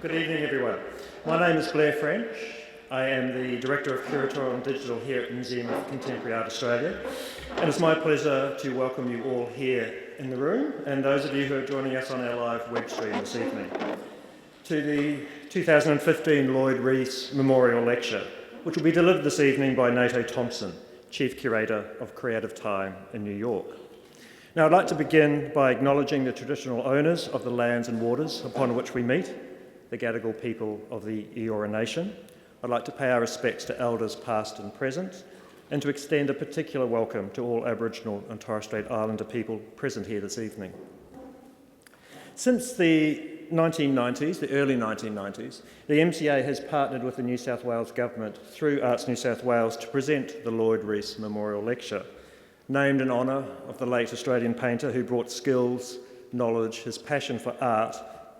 Good evening, everyone. My name is Blair French. I am the Director of Curator and Digital here at the Museum of Contemporary Art Australia, and it's my pleasure to welcome you all here in the room and those of you who are joining us on our live web stream this evening to the 2015 Lloyd Rees Memorial Lecture, which will be delivered this evening by Nato Thompson, Chief Curator of Creative Time in New York. Now, I'd like to begin by acknowledging the traditional owners of the lands and waters upon which we meet, the Gadigal people of the Eora Nation. I'd like to pay our respects to elders past and present, and to extend a particular welcome to all Aboriginal and Torres Strait Islander people present here this evening. Since the 1990s, the early 1990s, the MCA has partnered with the New South Wales Government through Arts New South Wales to present the Lloyd Rees Memorial Lecture, named in honour of the late Australian painter who brought skills, knowledge, his passion for art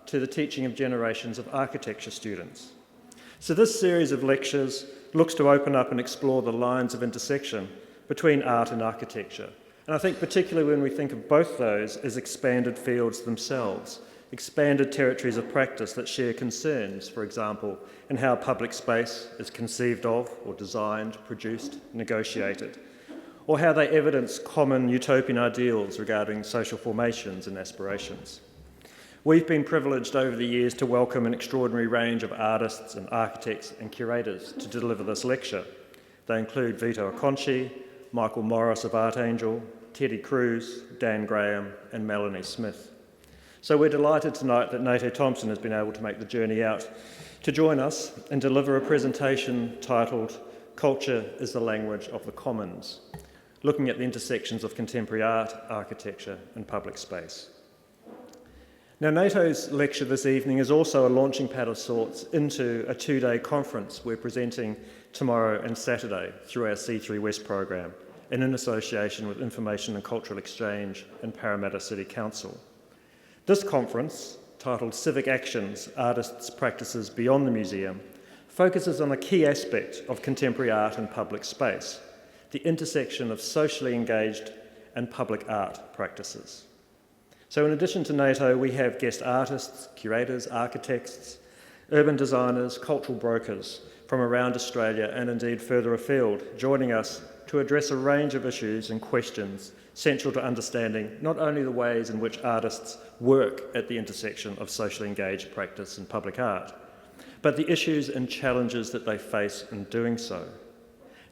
to the teaching of generations of architecture students. So this series of lectures looks to open up and explore the lines of intersection between art and architecture. And I think particularly when we think of both those as expanded fields themselves, expanded territories of practice that share concerns, for example, in how public space is conceived of or designed, produced, negotiated, or how they evidence common utopian ideals regarding social formations and aspirations. We've been privileged over the years to welcome an extraordinary range of artists and architects and curators to deliver this lecture. They include Vito Acconci, Michael Morris of Art Angel, Teddy Cruz, Dan Graham and Melanie Smith. So we're delighted tonight that Nato Thompson has been able to make the journey out to join us and deliver a presentation titled Culture is the Language of the Commons, looking at the intersections of contemporary art, architecture and public space. Now, NATO's lecture this evening is also a launching pad of sorts into a two-day conference we're presenting tomorrow and Saturday through our C3 West program and in association with Information and Cultural Exchange and Parramatta City Council. This conference, titled Civic Actions, Artists' Practices Beyond the Museum, focuses on a key aspect of contemporary art and public space, the intersection of socially engaged and public art practices. So in addition to NATO, we have guest artists, curators, architects, urban designers, cultural brokers from around Australia and indeed further afield, joining us to address a range of issues and questions central to understanding not only the ways in which artists work at the intersection of socially engaged practice and public art, but the issues and challenges that they face in doing so,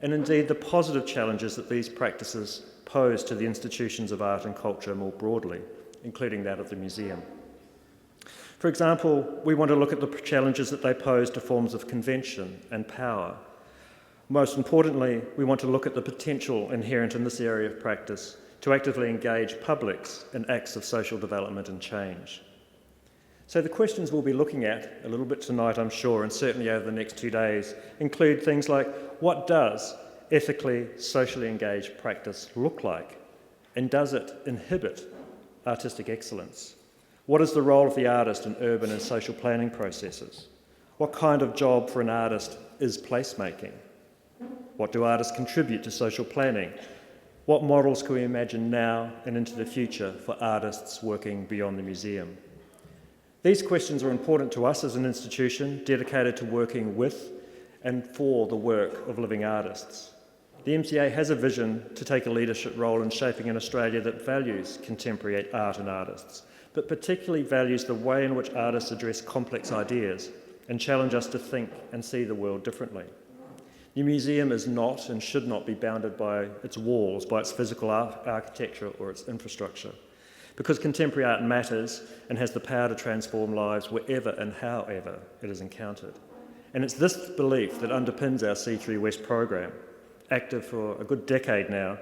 and indeed the positive challenges that these practices pose to the institutions of art and culture more broadly, including that of the museum. For example, we want to look at the challenges that they pose to forms of convention and power. Most importantly, we want to look at the potential inherent in this area of practice to actively engage publics in acts of social development and change. So the questions we'll be looking at a little bit tonight, I'm sure, and certainly over the next 2 days, include things like, what does ethically, socially engaged practice look like? And does it inhibit artistic excellence? What is the role of the artist in urban and social planning processes? What kind of job for an artist is placemaking? What do artists contribute to social planning? What models can we imagine now and into the future for artists working beyond the museum? These questions are important to us as an institution dedicated to working with and for the work of living artists. The MCA has a vision to take a leadership role in shaping an Australia that values contemporary art and artists, but particularly values the way in which artists address complex ideas and challenge us to think and see the world differently. The museum is not and should not be bounded by its walls, by its physical architecture or its infrastructure, because contemporary art matters and has the power to transform lives wherever and however it is encountered. And it's this belief that underpins our C3 West program, active for a good decade now,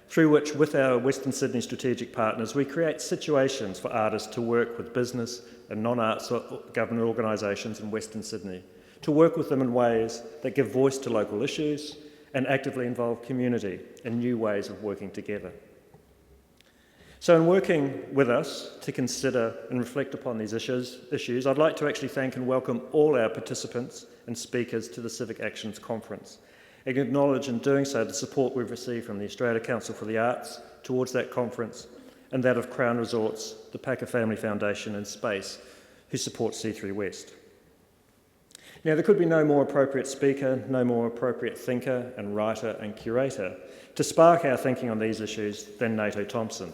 through which, with our Western Sydney strategic partners, we create situations for artists to work with business and non-arts government organisations in Western Sydney, to work with them in ways that give voice to local issues and actively involve community in new ways of working together. So in working with us to consider and reflect upon these issues, I'd like to actually thank and welcome all our participants and speakers to the Civic Actions Conference, and acknowledge in doing so the support we've received from the Australia Council for the Arts towards that conference and that of Crown Resorts, the Packer Family Foundation and Space, who support C3 West. Now, there could be no more appropriate speaker, no more appropriate thinker and writer and curator to spark our thinking on these issues than Nato Thompson,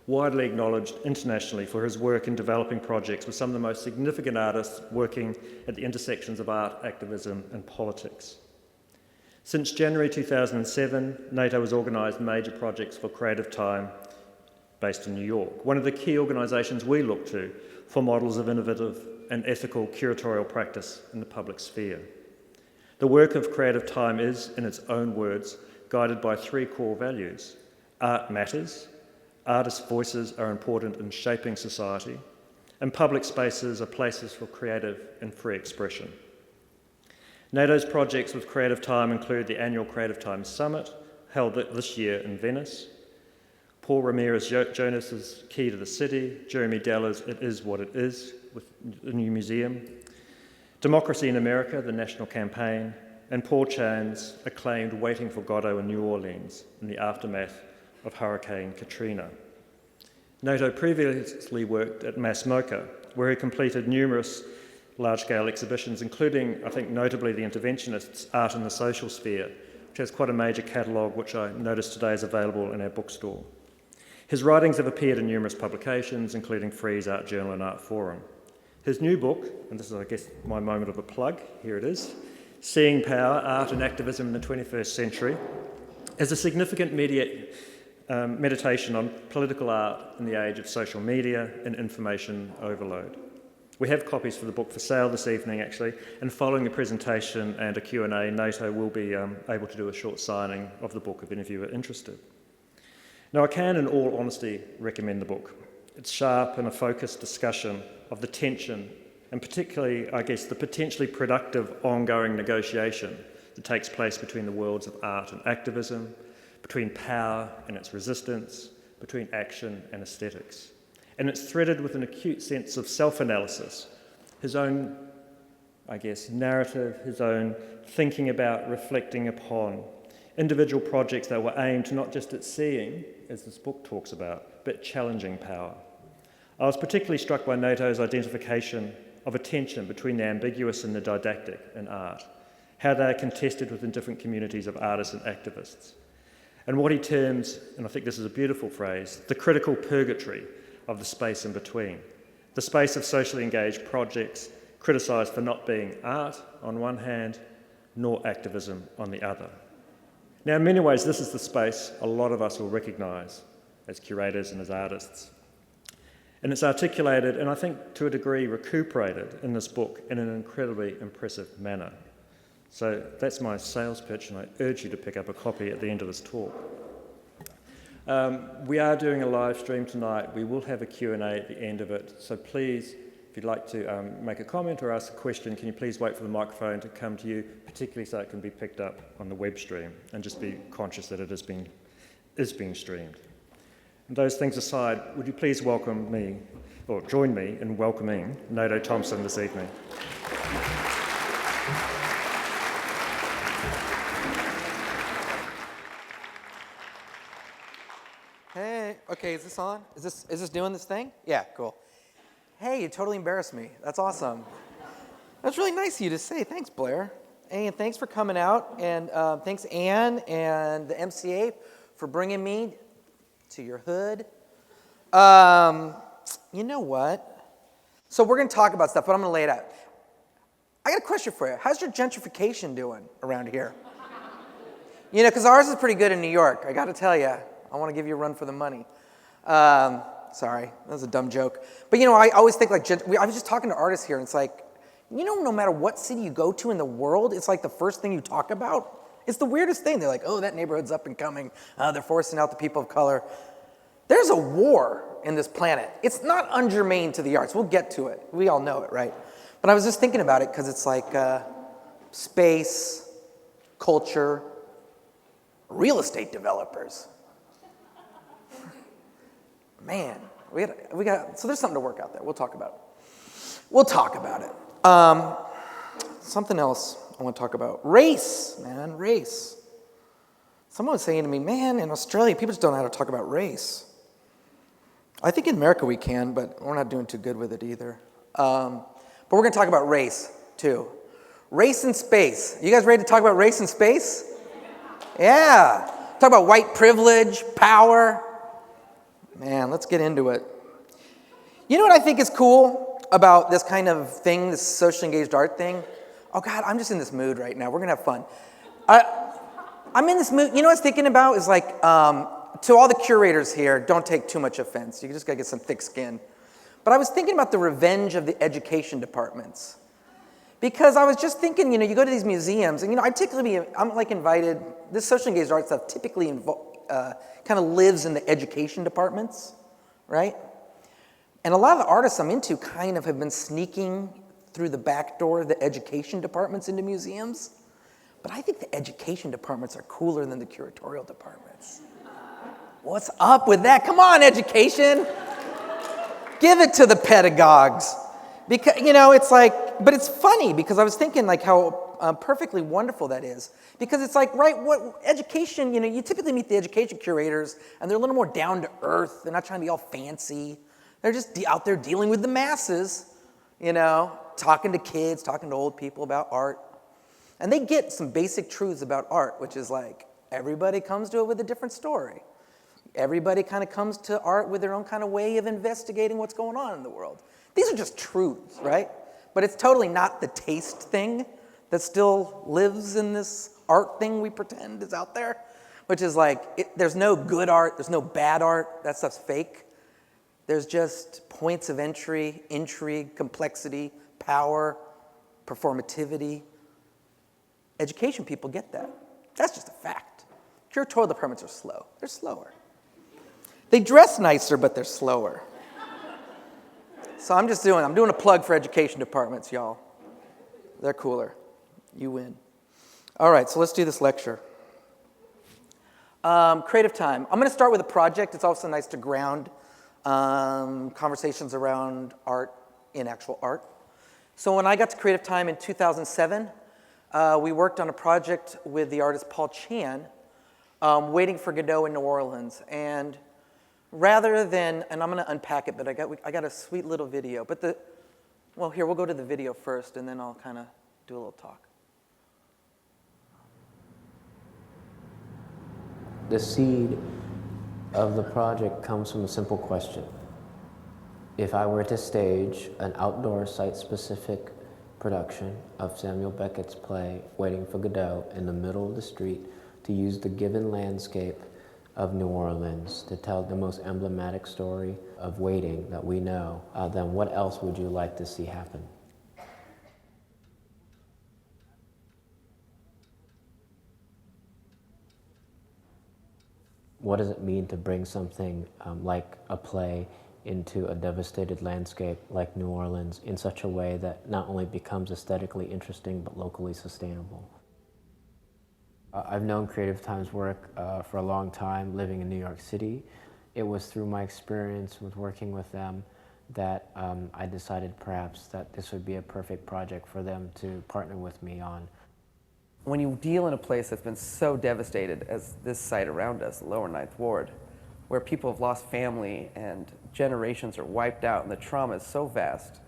widely acknowledged internationally for his work in developing projects with some of the most significant artists working at the intersections of art, activism and politics. Since January 2007, Nato has organised major projects for Creative Time based in New York, one of the key organisations we look to for models of innovative and ethical curatorial practice in the public sphere. The work of Creative Time is, in its own words, guided by three core values. Art matters, artists' voices are important in shaping society, and public spaces are places for creative and free expression. NATO's projects with Creative Time include the annual Creative Time Summit, held this year in Venice, Paul Ramirez-Jonas's Key to the City, Jeremy Deller's It Is What It Is, with the new museum, Democracy in America, the national campaign, and Paul Chan's acclaimed Waiting for Godot in New Orleans in the aftermath of Hurricane Katrina. Nato previously worked at MASMOCA, where he completed numerous large-scale exhibitions, including, I think, notably the Interventionists' Art in the Social Sphere, which has quite a major catalogue, which I noticed today is available in our bookstore. His writings have appeared in numerous publications, including Freeze, Art Journal and Art Forum. His new book, and this is, I guess, my moment of a plug, here it is, Seeing Power, Art and Activism in the 21st Century, is a significant meditation on political art in the age of social media and information overload. We have copies for the book for sale this evening, actually, and following the presentation and a Q&A, Nato will be able to do a short signing of the book if any of you are interested. Now, I can, in all honesty, recommend the book. It's sharp and a focused discussion of the tension and particularly, I guess, the potentially productive ongoing negotiation that takes place between the worlds of art and activism, between power and its resistance, between action and aesthetics. And it's threaded with an acute sense of self-analysis, his own, I guess, narrative, his own thinking about, reflecting upon individual projects that were aimed not just at seeing, as this book talks about, but challenging power. I was particularly struck by Nato's identification of a tension between the ambiguous and the didactic in art, how they are contested within different communities of artists and activists, and what he terms, and I think this is a beautiful phrase, the critical purgatory of the space in between, the space of socially engaged projects criticised for not being art on one hand, nor activism on the other. Now, in many ways, this is the space a lot of us will recognise as curators and as artists. And it's articulated, and I think to a degree recuperated in this book in an incredibly impressive manner. So that's my sales pitch, and I urge you to pick up a copy at the end of this talk. We are doing a live stream tonight. We will have a Q&A at the end of it. So please, if you'd like to make a comment or ask a question, can you please wait for the microphone to come to you, particularly so it can be picked up on the web stream, and just be conscious that it is being streamed. And those things aside, would you please welcome me, or join me in welcoming Nato Thompson this evening. Hey, okay, is this on? Is this doing this thing? Yeah, cool. Hey, you totally embarrassed me. That's awesome. That's really nice of you to say. Thanks, Blair. And thanks for coming out. And thanks, Anne and the MCA for bringing me to your hood. You know what? So we're going to talk about stuff, but I'm going to lay it out. I got a question for you. How's your gentrification doing around here? You know, because ours is pretty good in New York. I got to tell you. I want to give you a run for the money. Sorry, that was a dumb joke. But you know, I always think like, I was just talking to artists here, and it's like, you know, no matter what city you go to in the world, it's like the first thing you talk about. It's the weirdest thing. They're like, oh, that neighborhood's up and coming. They're forcing out the people of color. There's a war in this planet. It's not ungermane to the arts. We'll get to it. We all know it, right? But I was just thinking about it because it's like space, culture, real estate developers. Man, we got, so there's something to work out there. We'll talk about it. Something else I want to talk about. Race, man, race. Someone was saying to me, man, in Australia, people just don't know how to talk about race. I think in America we can, but we're not doing too good with it either. But we're going to talk about race, too. Race in space. You guys ready to talk about race in space? Yeah. Talk about white privilege, power. Man, let's get into it. You know what I think is cool about this kind of thing, this socially engaged art thing? Oh God, I'm just in this mood right now. We're gonna have fun. I'm in this mood. You know what I was thinking about is like, to all the curators here, don't take too much offense. You just gotta get some thick skin. But I was thinking about the revenge of the education departments. Because I was just thinking, you go to these museums, and I'm like invited, this socially engaged art stuff typically kind of lives in the education departments, right? And a lot of the artists I'm into kind of have been sneaking through the back door of the education departments into museums. But I think the education departments are cooler than the curatorial departments. What's up with that? Come on, education. Give it to the pedagogues. Because, it's like, but it's funny because I was thinking like how perfectly wonderful that is. Because it's like, right, what education, you typically meet the education curators and they're a little more down to earth. They're not trying to be all fancy. They're just out there dealing with the masses, talking to kids, talking to old people about art. And they get some basic truths about art, which is like, everybody comes to it with a different story. Everybody kind of comes to art with their own kind of way of investigating what's going on in the world. These are just truths, right? But it's totally not the taste thing that still lives in this art thing we pretend is out there, which is like, there's no good art, there's no bad art, that stuff's fake. There's just points of entry, intrigue, complexity, power, performativity. Education people get that. That's just a fact. Curatorial departments are slow. They're slower. They dress nicer, but they're slower. So I'm doing a plug for education departments, y'all. They're cooler. You win. All right, so let's do this lecture. Creative time. I'm going to start with a project. It's also nice to ground conversations around art in actual art. So when I got to Creative Time in 2007, we worked on a project with the artist Paul Chan, Waiting for Godot in New Orleans. And rather than, and I'm going to unpack it, but I got a sweet little video. But here, we'll go to the video first, and then I'll kind of do a little talk. The seed of the project comes from a simple question. If I were to stage an outdoor site-specific production of Samuel Beckett's play, Waiting for Godot, in the middle of the street, to use the given landscape of New Orleans to tell the most emblematic story of waiting that we know, then what else would you like to see happen? What does it mean to bring something like a play into a devastated landscape like New Orleans in such a way that not only becomes aesthetically interesting but locally sustainable? I've known Creative Time's work for a long time, living in New York City. It was through my experience with working with them that I decided perhaps that this would be a perfect project for them to partner with me on. When you deal in a place that's been so devastated as this site around us, Lower Ninth Ward, where people have lost family and generations are wiped out and the trauma is so vast,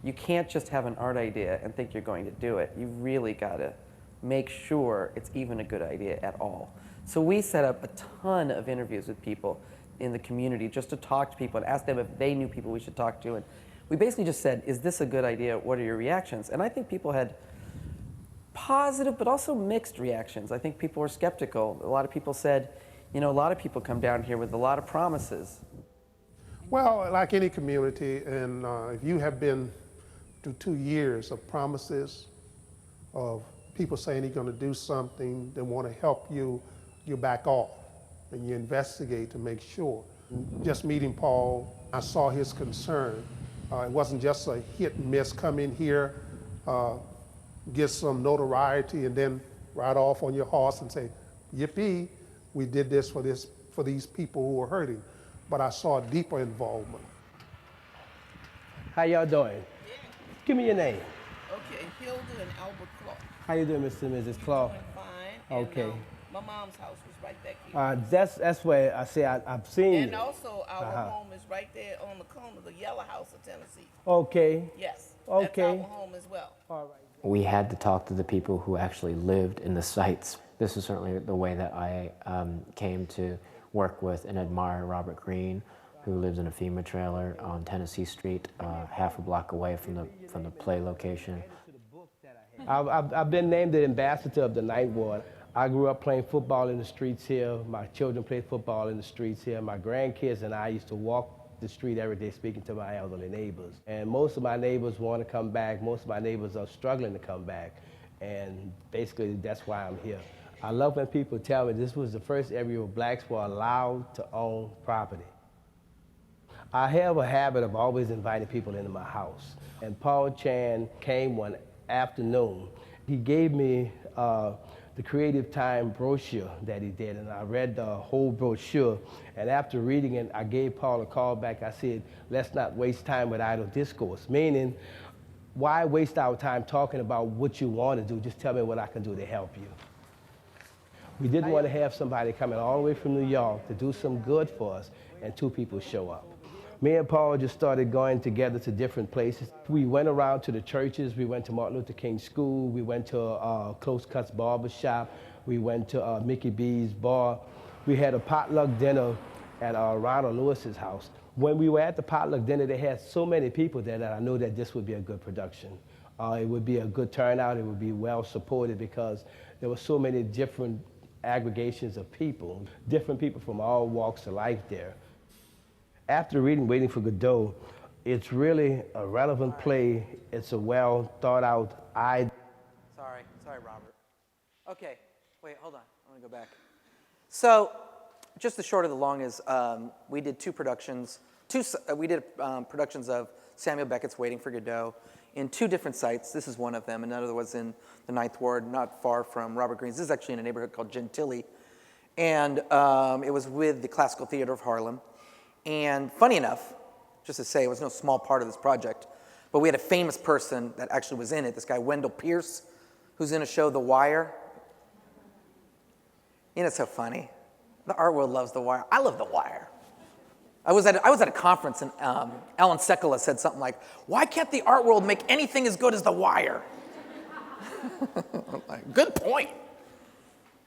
you can't just have an art idea and think you're going to do it. You really got to make sure it's even a good idea at all. So we set up a ton of interviews with people in the community just to talk to people and ask them if they knew people we should talk to. And we basically just said, is this a good idea? What are your reactions? And I think people had positive but also mixed reactions. I think people were skeptical. A lot of people said, a lot of people come down here with a lot of promises. Well, like any community, and if you have been through 2 years of promises, of people saying they're going to do something, they want to help you, you back off and you investigate to make sure. Just meeting Paul, I saw his concern. It wasn't just a hit and miss, come in here, get some notoriety, and then ride off on your horse and say, yippee, we did this for these people who are hurting. But I saw a deeper involvement. How y'all doing? Yeah. Give me your name. Okay, Hilda and Albert Clark. How you doing, Mr. and Mrs. Clark? Doing fine. Okay. And, my mom's house was right back here. That's where I say I've seen And you. also our home is right there on the corner, the Yellow House of Tennessee. Okay. Yes. Okay. That's our home as well. All right. we had to talk to the people who actually lived in the sites. This is certainly the way that I came to work with and admire Robert Greene, who lives in a FEMA trailer on Tennessee Street, half a block away from the play location. I've been named the ambassador of the Ninth Ward. I grew up playing football in the streets here. My children played football in the streets here. My grandkids and I used to walk the street every day speaking to my elderly neighbors. And most of my neighbors want to come back. Most of my neighbors are struggling to come back. And basically, that's why I'm here. I love when people tell me this was the first area where blacks were allowed to own property. I have a habit of always inviting people into my house. And Paul Chan came one afternoon. He gave me the Creative Time brochure that he did, and I read the whole brochure. And after reading it, I gave Paul a call back. I said, let's not waste time with idle discourse, meaning, why waste our time talking about what you want to do? Just tell me what I can do to help you. We didn't want to have somebody coming all the way from New York to do some good for us, and two people show up. Me and Paul just started going together to different places. We went around to the churches. We went to Martin Luther King School. We went to Close Cuts Barber Shop. We went to Mickey B's bar. We had a potluck dinner at Ronald Lewis's house. When we were at the potluck dinner, they had so many people there that I knew that this would be a good production. It would be a good turnout. It would be well supported because there were so many different aggregations of people, different people from all walks of life there. After reading Waiting for Godot, it's really a relevant play. It's a well thought out idea. Sorry, Robert. Okay, wait, hold on. I want to go back. So, just the short of the long is we did productions of Samuel Beckett's Waiting for Godot in two different sites. This is one of them. Another was in the Ninth Ward, not far from Robert Greene's. This is actually in a neighborhood called Gentilly. And it was with the Classical Theater of Harlem. And funny enough, just to say, it was no small part of this project, but we had a famous person that actually was in it, this guy Wendell Pierce, who's in a show, The Wire. You know, it's so funny. The art world loves The Wire. I love The Wire. I was at a conference, and Alan Sekula said something like, why can't the art world make anything as good as The Wire? Like, good point.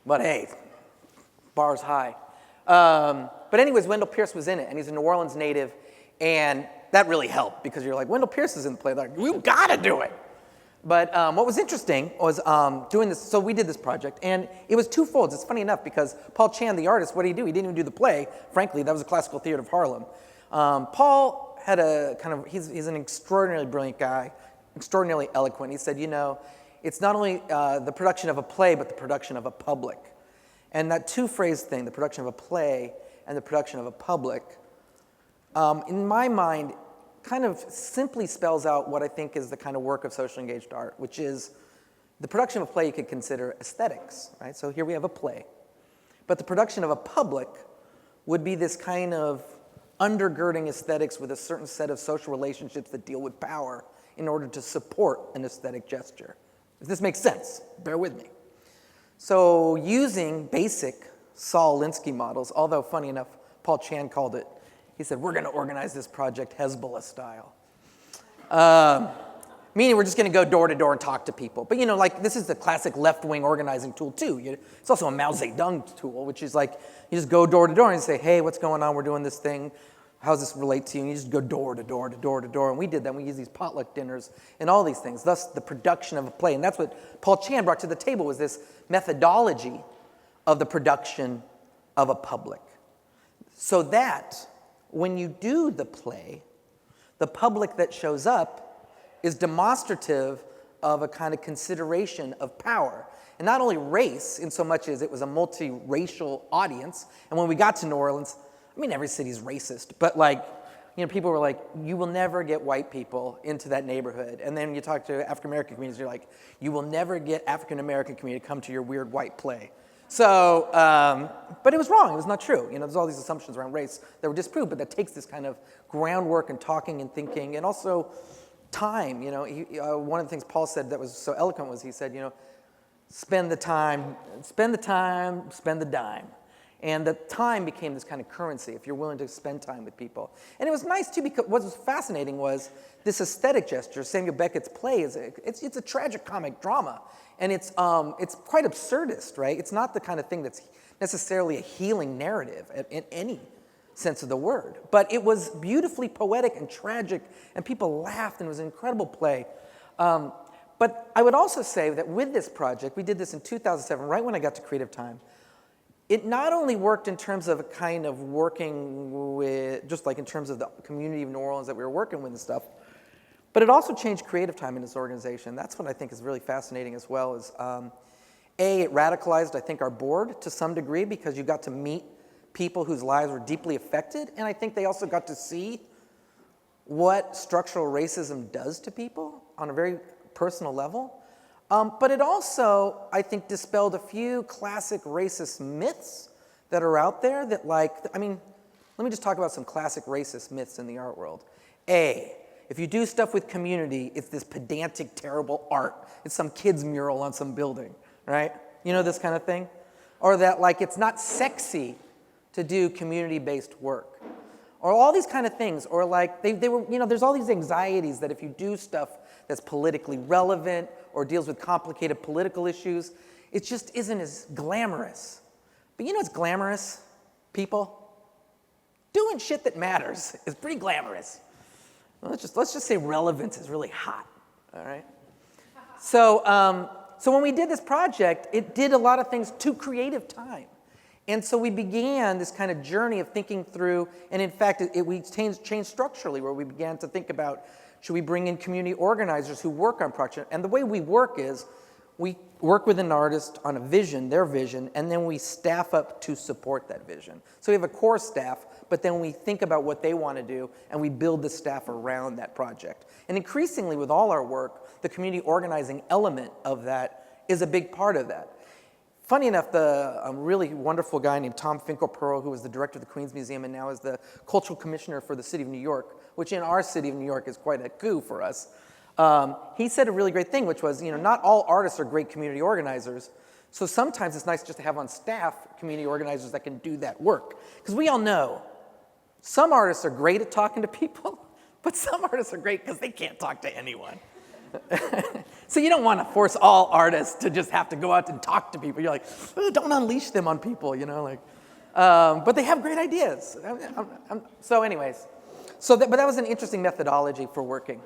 But hey, bar's high. But anyways, Wendell Pierce was in it, and he's a New Orleans native, and that really helped because you're like, Wendell Pierce is in the play. Like, we've got to do it. But what was interesting was doing this. So we did this project, and it was twofold. It's funny enough because Paul Chan, the artist, what did he do? He didn't even do the play. Frankly, that was the Classical Theater of Harlem. Paul had he's an extraordinarily brilliant guy, extraordinarily eloquent. He said, you know, it's not only the production of a play, but the production of a public. And that two-phrase thing, the production of a play and the production of a public, in my mind, kind of simply spells out what I think is the kind of work of socially engaged art, which is the production of a play you could consider aesthetics, right? So here we have a play. But the production of a public would be this kind of undergirding aesthetics with a certain set of social relationships that deal with power in order to support an aesthetic gesture. If this makes sense, bear with me. So using basic Saul Alinsky models, although funny enough, Paul Chan called it, he said, we're going to organize this project Hezbollah style. Meaning we're just going to go door to door and talk to people. But you know, like this is the classic left-wing organizing tool too. It's also a Mao Zedong tool, which is like you just go door to door and you say, hey, what's going on? We're doing this thing. How does this relate to you? And you just go door to door to door to door. And we did that. We used these potluck dinners and all these things. Thus, the production of a play. And that's what Paul Chan brought to the table was this methodology of the production of a public. So that when you do the play, the public that shows up is demonstrative of a kind of consideration of power. And not only race, in so much as it was a multiracial audience. And when we got to New Orleans, I mean, every city's racist, but like, you know, people were like, you will never get white people into that neighborhood. And then you talk to African-American communities, you're like, you will never get African-American community to come to your weird white play. So, but it was wrong, it was not true. You know, there's all these assumptions around race that were disproved, but that takes this kind of groundwork and talking and thinking, and also time. You know, one of the things Paul said that was so eloquent was he said, you know, spend the time, spend the dime. And the time became this kind of currency if you're willing to spend time with people. And it was nice too because what was fascinating was this aesthetic gesture. Samuel Beckett's play it's a tragicomic drama, and it's quite absurdist, right? It's not the kind of thing that's necessarily a healing narrative in any sense of the word, but it was beautifully poetic and tragic, and people laughed, and it was an incredible play. But I would also say that with this project, we did this in 2007, right when I got to Creative Time. It not only worked in terms of a kind of working with, just like in terms of the community of New Orleans that we were working with and stuff, but it also changed Creative Time in this organization. That's what I think is really fascinating as well, is it radicalized, I think, our board to some degree because you got to meet people whose lives were deeply affected, and I think they also got to see what structural racism does to people on a very personal level. But it also, I think, dispelled a few classic racist myths that are out there that let me just talk about some classic racist myths in the art world. If you do stuff with community, it's this pedantic, terrible art. It's some kid's mural on some building, right? You know, this kind of thing? Or that, it's not sexy to do community-based work. Or all these kind of things. Or they were, there's all these anxieties that if you do stuff that's politically relevant or deals with complicated political issues, it just isn't as glamorous. But you know what's glamorous, people? Doing shit that matters is pretty glamorous. Well, let's just say relevance is really hot, all right? So when we did this project, it did a lot of things to Creative Time. And so we began this kind of journey of thinking through, and in fact, we changed structurally, where we began to think about, should we bring in community organizers who work on projects? And the way we work is, we work with an artist on a vision, their vision, and then we staff up to support that vision. So we have a core staff, but then we think about what they want to do, and we build the staff around that project. And increasingly with all our work, the community organizing element of that is a big part of that. Funny enough, the really wonderful guy named Tom Finkelpearl, who was the director of the Queens Museum and now is the cultural commissioner for the city of New York, which in our city of New York is quite a coup for us. He said a really great thing, which was, not all artists are great community organizers. So sometimes it's nice just to have on staff community organizers that can do that work. Because we all know some artists are great at talking to people, but some artists are great because they can't talk to anyone. So you don't want to force all artists to just have to go out and talk to people. You're like, don't unleash them on people, but they have great ideas. So anyways, but that was an interesting methodology for working.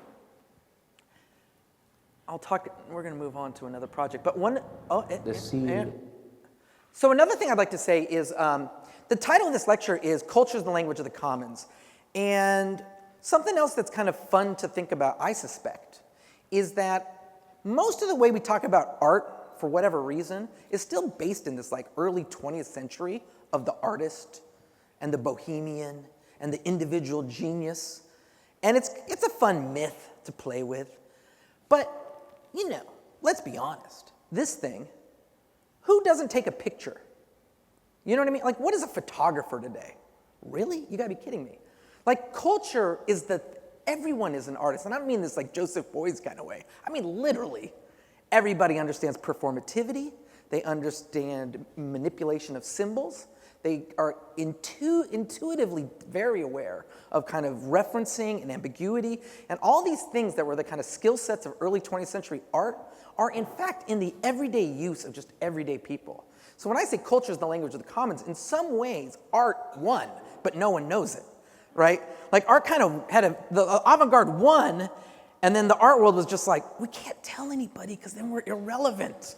We're going to move on to another project, but The seed. So another thing I'd like to say is, the title of this lecture is Culture is the Language of the Commons. And something else that's kind of fun to think about, I suspect, is that most of the way we talk about art, for whatever reason, is still based in this early 20th century of the artist and the bohemian and the individual genius. And it's a fun myth to play with. But, let's be honest. This thing, who doesn't take a picture? You know what I mean? What is a photographer today? Really? You gotta be kidding me. Culture is everyone is an artist. And I don't mean this Joseph Beuys kind of way. I mean literally. Everybody understands performativity. They understand manipulation of symbols. They are intuitively very aware of kind of referencing and ambiguity. And all these things that were the kind of skill sets of early 20th century art are in fact in the everyday use of just everyday people. So when I say culture is the language of the commons, in some ways art won, but no one knows it, right? Art kind of had the avant-garde won, and then the art world was just we can't tell anybody because then we're irrelevant.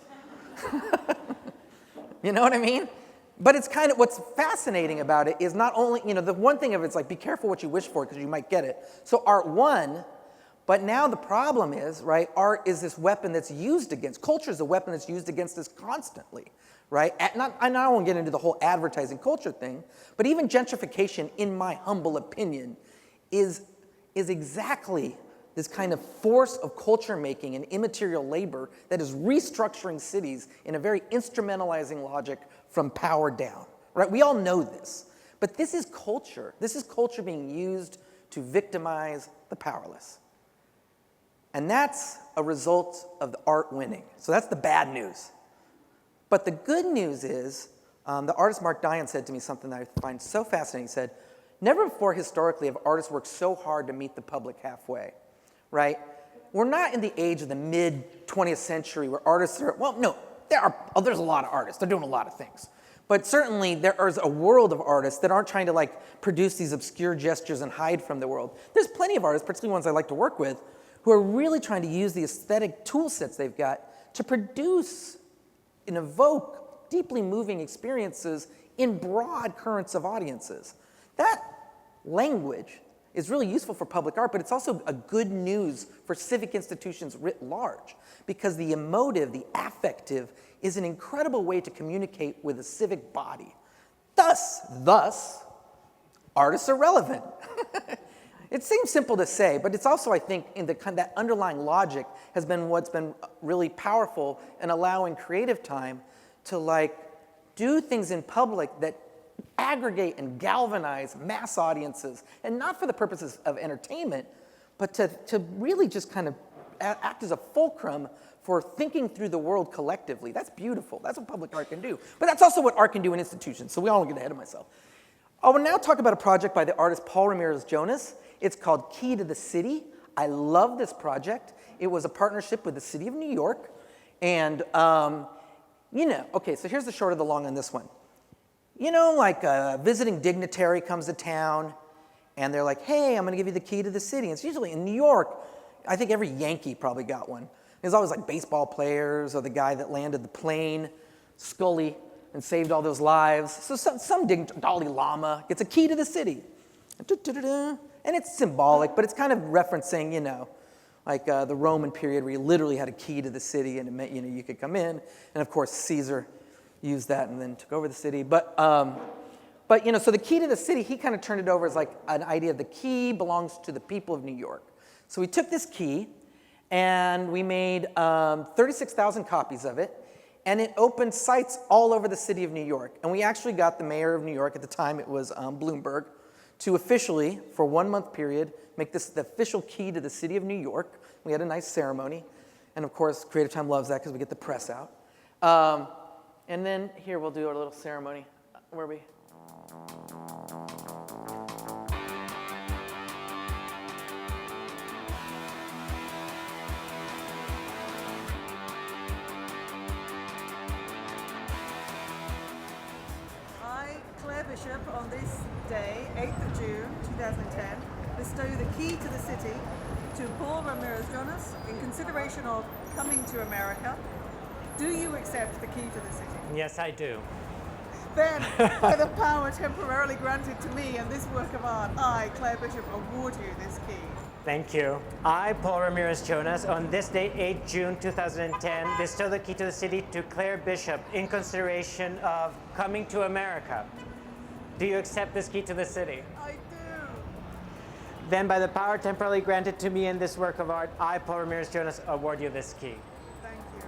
You know what I mean? But it's kind of, what's fascinating about it is not only, the one thing of it's be careful what you wish for because you might get it. So art won, but now the problem is, right, art is this weapon that's used against, culture is a weapon that's used against us constantly, right? I don't want to get into the whole advertising culture thing, but even gentrification, in my humble opinion, is exactly this kind of force of culture making and immaterial labor that is restructuring cities in a very instrumentalizing logic from power down, right? We all know this, but this is culture. This is culture being used to victimize the powerless. And that's a result of the art winning. So that's the bad news. But the good news is, The artist Mark Dion said to me something that I find so fascinating. He said, never before historically have artists worked so hard to meet the public halfway, right? We're not in the age of the mid-20th century where artists are, well, no, there's a lot of artists. They're doing a lot of things. But certainly there is a world of artists that aren't trying to like produce these obscure gestures and hide from the world. There's plenty of artists, particularly ones I like to work with, who are really trying to use the aesthetic tool sets they've got to produce and evoke deeply moving experiences in broad currents of audiences. That language is really useful for public art, but it's also a good news for civic institutions writ large, because the emotive, the affective, is an incredible way to communicate with a civic body. Thus, artists are relevant. It seems simple to say, but it's also, I think, in that underlying logic has been what's been really powerful in allowing creative time to like do things in public that aggregate and galvanize mass audiences, and not for the purposes of entertainment, but to really just kind of act as a fulcrum for thinking through the world collectively. That's beautiful. That's what public art can do. But that's also what art can do in institutions, so we all get ahead of myself. I will now talk about a project by the artist Paul Ramirez-Jonas. It's called Key to the City. I love this project. It was a partnership with the city of New York. And, okay, so here's the short of the long on this one. You know, like a visiting dignitary comes to town, and they're like, hey, I'm going to give you the key to the city. And it's usually in New York. I think every Yankee probably got one. There's always like baseball players or the guy that landed the plane, Scully, and saved all those lives. So some Dalai Lama gets a key to the city. And it's symbolic, but it's kind of referencing, you know, like the Roman period where you literally had a key to the city and it meant, you know, you could come in. And of course, Caesar used that and then took over the city. But you know, so the key to the city, he kind of turned it over as like an idea of the key belongs to the people of New York. So we took this key and we made 36,000 copies of it, and it opened sites all over the city of New York. And we actually got the mayor of New York, at the time it was Bloomberg, to officially, for a 1-month period, make this the official key to the city of New York. We had a nice ceremony. And of course, Creative Time loves that because we get the press out. And then here, we'll do our little ceremony. Where are we? Bishop, on this day, 8th of June 2010, bestow the key to the city to Paul Ramirez-Jonas in consideration of coming to America. Do you accept the key to the city? Yes, I do. Then, by the power temporarily granted to me and this work of art, I, Claire Bishop, award you this key. Thank you. I, Paul Ramirez-Jonas, on this day, 8 June 2010, bestow the key to the city to Claire Bishop in consideration of coming to America. Do you accept this key to the city? I do. Then, by the power temporarily granted to me in this work of art, I, Paul Ramirez-Jonas, award you this key. Thank you.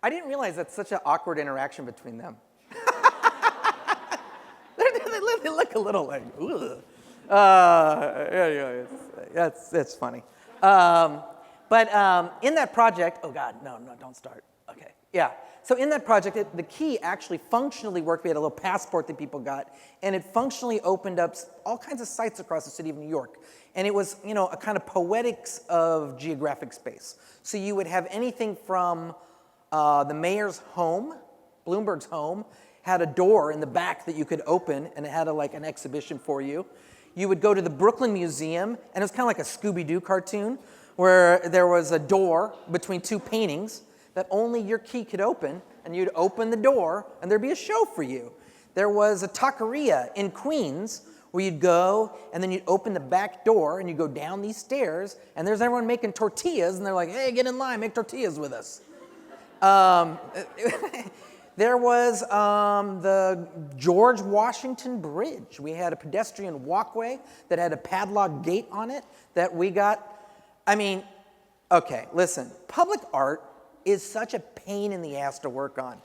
I didn't realize that's such an awkward interaction between them. They look a little like, ugh. It's funny. But in that project, oh God, no, don't start. Okay, yeah. So in that project, the key actually functionally worked. We had a little passport that people got, and it functionally opened up all kinds of sites across the city of New York. And it was, you know, a kind of poetics of geographic space. So you would have anything from the mayor's home, Bloomberg's home, had a door in the back that you could open, and it had like an exhibition for you. You would go to the Brooklyn Museum, and it was kind of like a Scooby-Doo cartoon, where there was a door between two paintings that only your key could open, and you'd open the door, and there'd be a show for you. There was a taqueria in Queens, where you'd go, and then you'd open the back door, and you'd go down these stairs, and there's everyone making tortillas, and they're like, hey, get in line, make tortillas with us. There was the George Washington Bridge. We had a pedestrian walkway that had a padlock gate on it that we got. I mean, okay, listen, public art is such a pain in the ass to work on.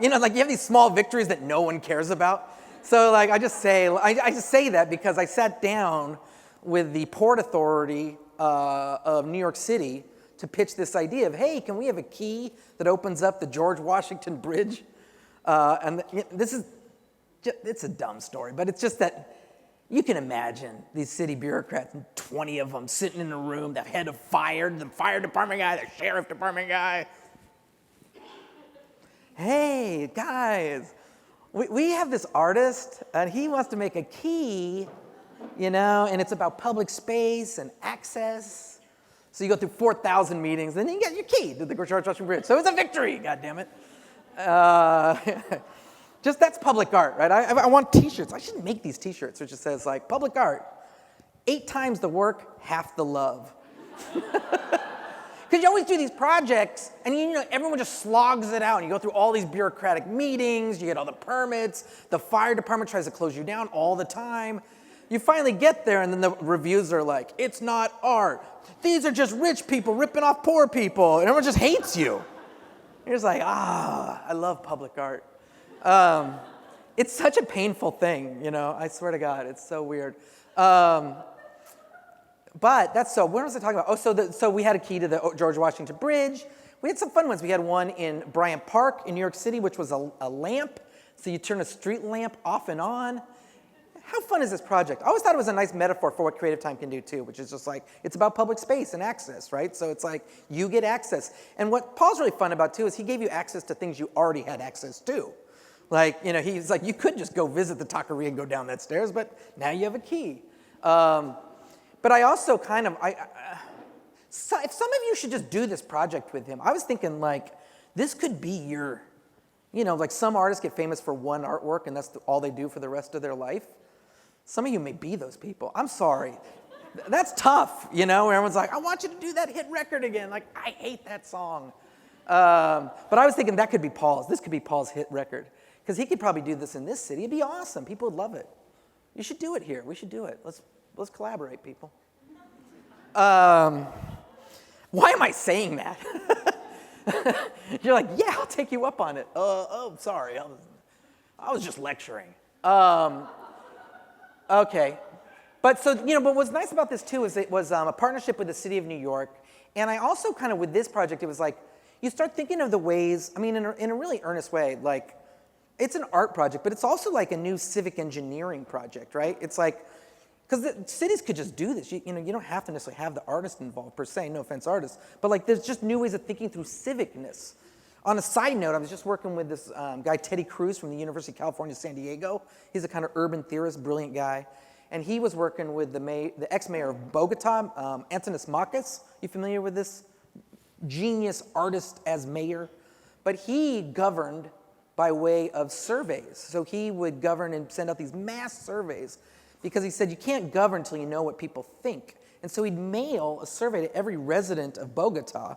You know, like you have these small victories that no one cares about. So like I just say that because I sat down with the Port Authority of New York City to pitch this idea of, hey, can we have a key that opens up the George Washington Bridge? And this is, it's a dumb story, but it's just that you can imagine these city bureaucrats, 20 of them sitting in a room, the head of fire, the fire department guy, the sheriff department guy. Hey, guys, we have this artist, and he wants to make a key, you know, and it's about public space and access. So you go through 4,000 meetings, and then you get your key to the George Washington Bridge. So it's a victory, goddammit. Just that's public art, right? I want T-shirts. I should make these T-shirts, which just says like public art, 8 times the work, half the love. Because you always do these projects, and you know everyone just slogs it out, and you go through all these bureaucratic meetings, you get all the permits, the fire department tries to close you down all the time. You finally get there, and then the reviews are like, it's not art. These are just rich people ripping off poor people, and everyone just hates you. You're just like, I love public art. It's such a painful thing, you know, I swear to God, it's so weird. But that's so, what was I talking about? Oh, so we had a key to the George Washington Bridge. We had some fun ones. We had one in Bryant Park in New York City, which was a lamp. So you turn a street lamp off and on. How fun is this project? I always thought it was a nice metaphor for what Creative Time can do too, which is just like, it's about public space and access, right? So it's like, you get access. And what Paul's really fun about too is he gave you access to things you already had access to. Like, you know, he's like, you could just go visit the taqueria and go down that stairs, but now you have a key. But I also kind of, so if some of you should just do this project with him, I was thinking like, this could be your, you know, like some artists get famous for one artwork and that's all they do for the rest of their life. Some of you may be those people. I'm sorry. That's tough, you know, where everyone's like, I want you to do that hit record again. Like, I hate that song. But I was thinking that could be Paul's. This could be Paul's hit record. Because he could probably do this in this city. It'd be awesome. People would love it. You should do it here. We should do it. Let's collaborate, people. Why am I saying that? You're like, yeah, I'll take you up on it. Oh, sorry. I was just lecturing. Okay. But so, you know, but what's nice about this too is it was a partnership with the city of New York. And I also kind of, with this project, it was like, you start thinking of the ways, I mean, in a really earnest way, like, it's an art project, but it's also like a new civic engineering project, right? It's like, because the cities could just do this. You know, you don't have to necessarily have the artist involved per se, no offense artists, but like there's just new ways of thinking through civicness. On a side note, I was just working with this guy, Teddy Cruz from the University of California, San Diego. He's a kind of urban theorist, brilliant guy. And he was working with the ex-mayor of Bogota, Antonis Marquez. You familiar with this genius artist as mayor? But he governed by way of surveys. So he would govern and send out these mass surveys because he said you can't govern until you know what people think. And so he'd mail a survey to every resident of Bogota,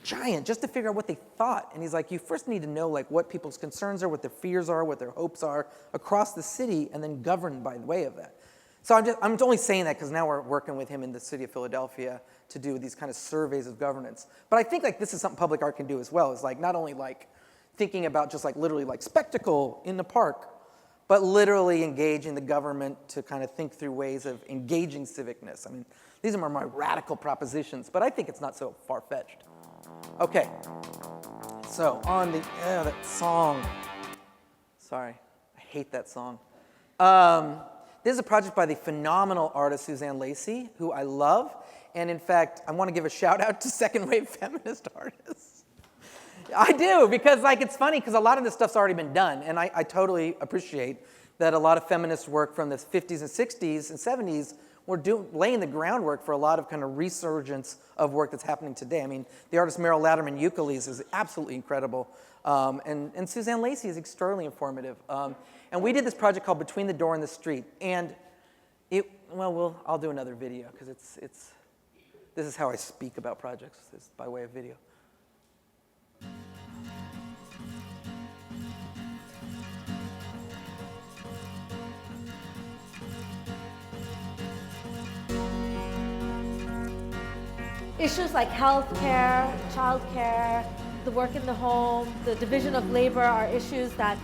giant, just to figure out what they thought. And he's like, you first need to know like what people's concerns are, what their fears are, what their hopes are across the city, and then govern by the way of that. So I'm only saying that because now we're working with him in the city of Philadelphia to do these kind of surveys of governance. But I think like this is something public art can do as well. It's like not only like thinking about just like literally like spectacle in the park, but literally engaging the government to kind of think through ways of engaging civicness. I mean, these are my radical propositions, but I think it's not so far-fetched. Okay, so on the, that song. Sorry, I hate that song. This is a project by the phenomenal artist Suzanne Lacey, who I love. And in fact, I want to give a shout out to second wave feminist artists. I do, because like it's funny, because a lot of this stuff's already been done, and I totally appreciate that a lot of feminist work from the 50s and 60s and 70s were laying the groundwork for a lot of kind of resurgence of work that's happening today. I mean, the artist Meryl Latterman Euclides is absolutely incredible, and Suzanne Lacey is extraordinarily informative. And we did this project called Between the Door and the Street, and I'll do another video, because this is how I speak about projects, is by way of video. Issues like healthcare, childcare, the work in the home, the division of labor are issues that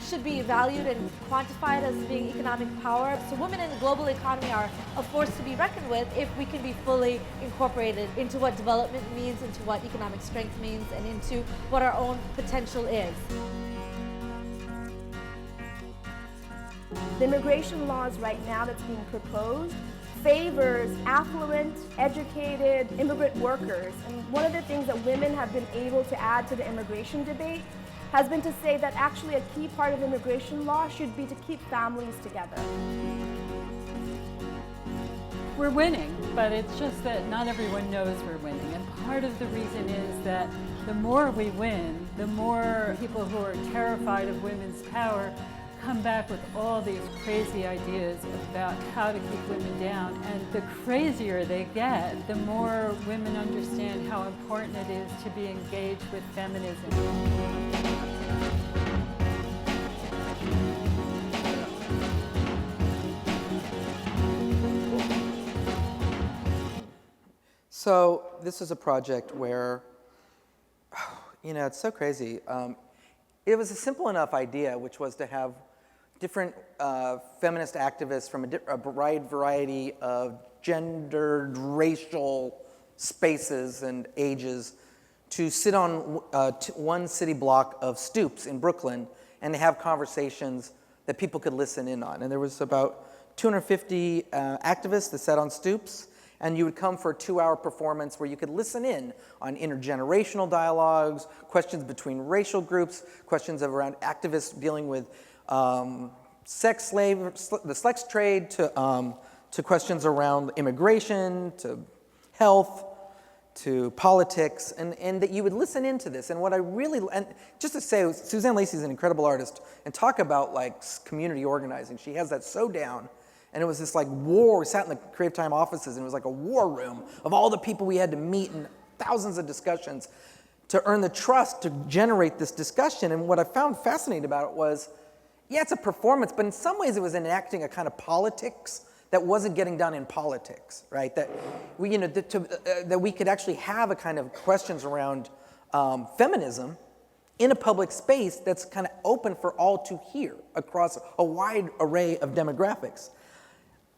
should be valued and quantified as being economic power. So women in the global economy are a force to be reckoned with if we can be fully incorporated into what development means, into what economic strength means, and into what our own potential is. The immigration laws right now that's being proposed favors affluent, educated immigrant workers. And one of the things that women have been able to add to the immigration debate has been to say that actually a key part of immigration law should be to keep families together. We're winning, but it's just that not everyone knows we're winning. And part of the reason is that the more we win, the more people who are terrified of women's power come back with all these crazy ideas about how to keep women down. And the crazier they get, the more women understand how important it is to be engaged with feminism. So this is a project where, it's so crazy. It was a simple enough idea, which was to have different feminist activists from a wide variety of gendered, racial spaces and ages to sit on one city block of Stoops in Brooklyn and have conversations that people could listen in on. And there was about 250 activists that sat on Stoops, and you would come for a 2-hour performance where you could listen in on intergenerational dialogues, questions between racial groups, questions around activists dealing with the sex trade, to questions around immigration, to health, to politics, and that you would listen into this. And what I really, and just to say, Suzanne Lacey is an incredible artist, and talk about like community organizing. She has that so down. And it was this like war. We sat in the Creative Time offices, and it was like a war room of all the people we had to meet and thousands of discussions to earn the trust to generate this discussion. And what I found fascinating about it was, yeah, it's a performance, but in some ways it was enacting a kind of politics that wasn't getting done in politics, right? That we, that we could actually have a kind of questions around feminism in a public space that's kind of open for all to hear across a wide array of demographics.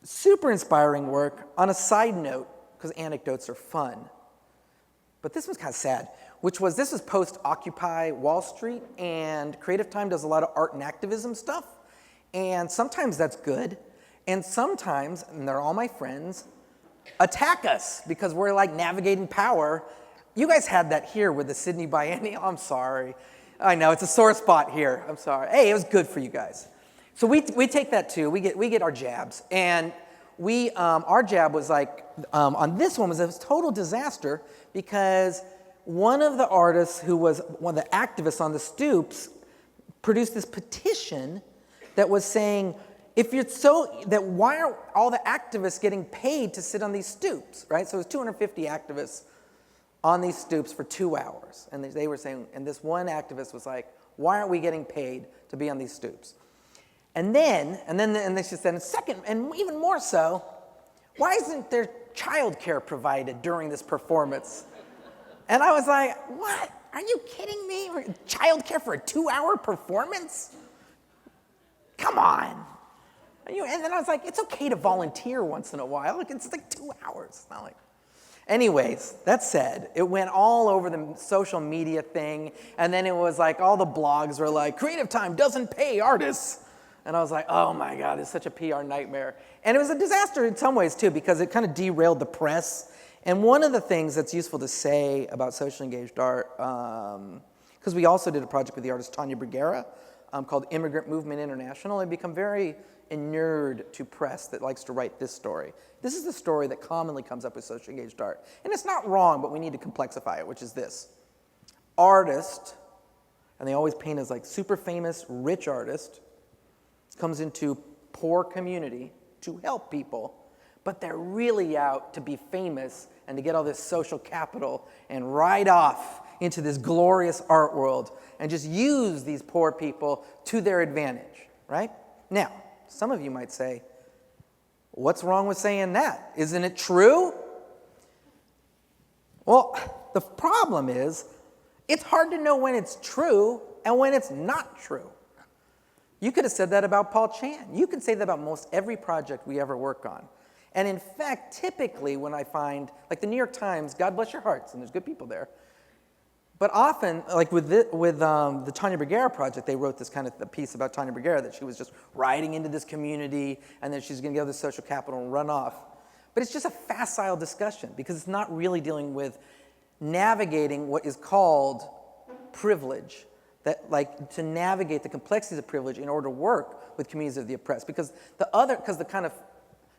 Super inspiring work. On a side note, because anecdotes are fun, but this was kind of sad, this was post-Occupy Wall Street, and Creative Time does a lot of art and activism stuff, and sometimes that's good, and sometimes, and they're all my friends, attack us because we're like navigating power. You guys had that here with the Sydney Biennial. I'm sorry. I know, it's a sore spot here. I'm sorry. Hey, it was good for you guys. So we take that too. We get our jabs, and our jab was like on this one was a total disaster because one of the artists who was one of the activists on the Stoops produced this petition that was saying, why are all the activists getting paid to sit on these stoops, right? So it was 250 activists on these stoops for 2 hours, and they were saying, and this one activist was like, why aren't we getting paid to be on these stoops? And then they said, second, and even more so, why isn't there childcare provided during this performance? And I was like, what? Are you kidding me? Childcare for a 2-hour performance? Come on. And then I was like, it's okay to volunteer once in a while. It's like 2 hours. It's not like... Anyways, that said, it went all over the social media thing, and then it was like all the blogs were like, Creative Time doesn't pay artists. And I was like, oh my God, it's such a PR nightmare. And it was a disaster in some ways too, because it kind of derailed the press. And one of the things that's useful to say about socially engaged art, because we also did a project with the artist Tanya Bruguera called Immigrant Movement International, and become very inured to press that likes to write this story. This is the story that commonly comes up with socially engaged art. And it's not wrong, but we need to complexify it, which is this. Artist, and they always paint as like super famous, rich artist, comes into poor community to help people, but they're really out to be famous and to get all this social capital and ride off into this glorious art world and just use these poor people to their advantage, right? Now, some of you might say, what's wrong with saying that? Isn't it true? Well, the problem is, it's hard to know when it's true and when it's not true. You could have said that about Paul Chan. You can say that about most every project we ever work on. And in fact, typically when I find, like the New York Times, God bless your hearts, and there's good people there, but often, like with the Tanya Bruguera project, they wrote this kind of a piece about Tanya Bruguera, that she was just riding into this community, and then she's going to get the social capital and run off. But it's just a facile discussion, because it's not really dealing with navigating what is called privilege, that like to navigate the complexities of privilege in order to work with communities of the oppressed. Because the kind of,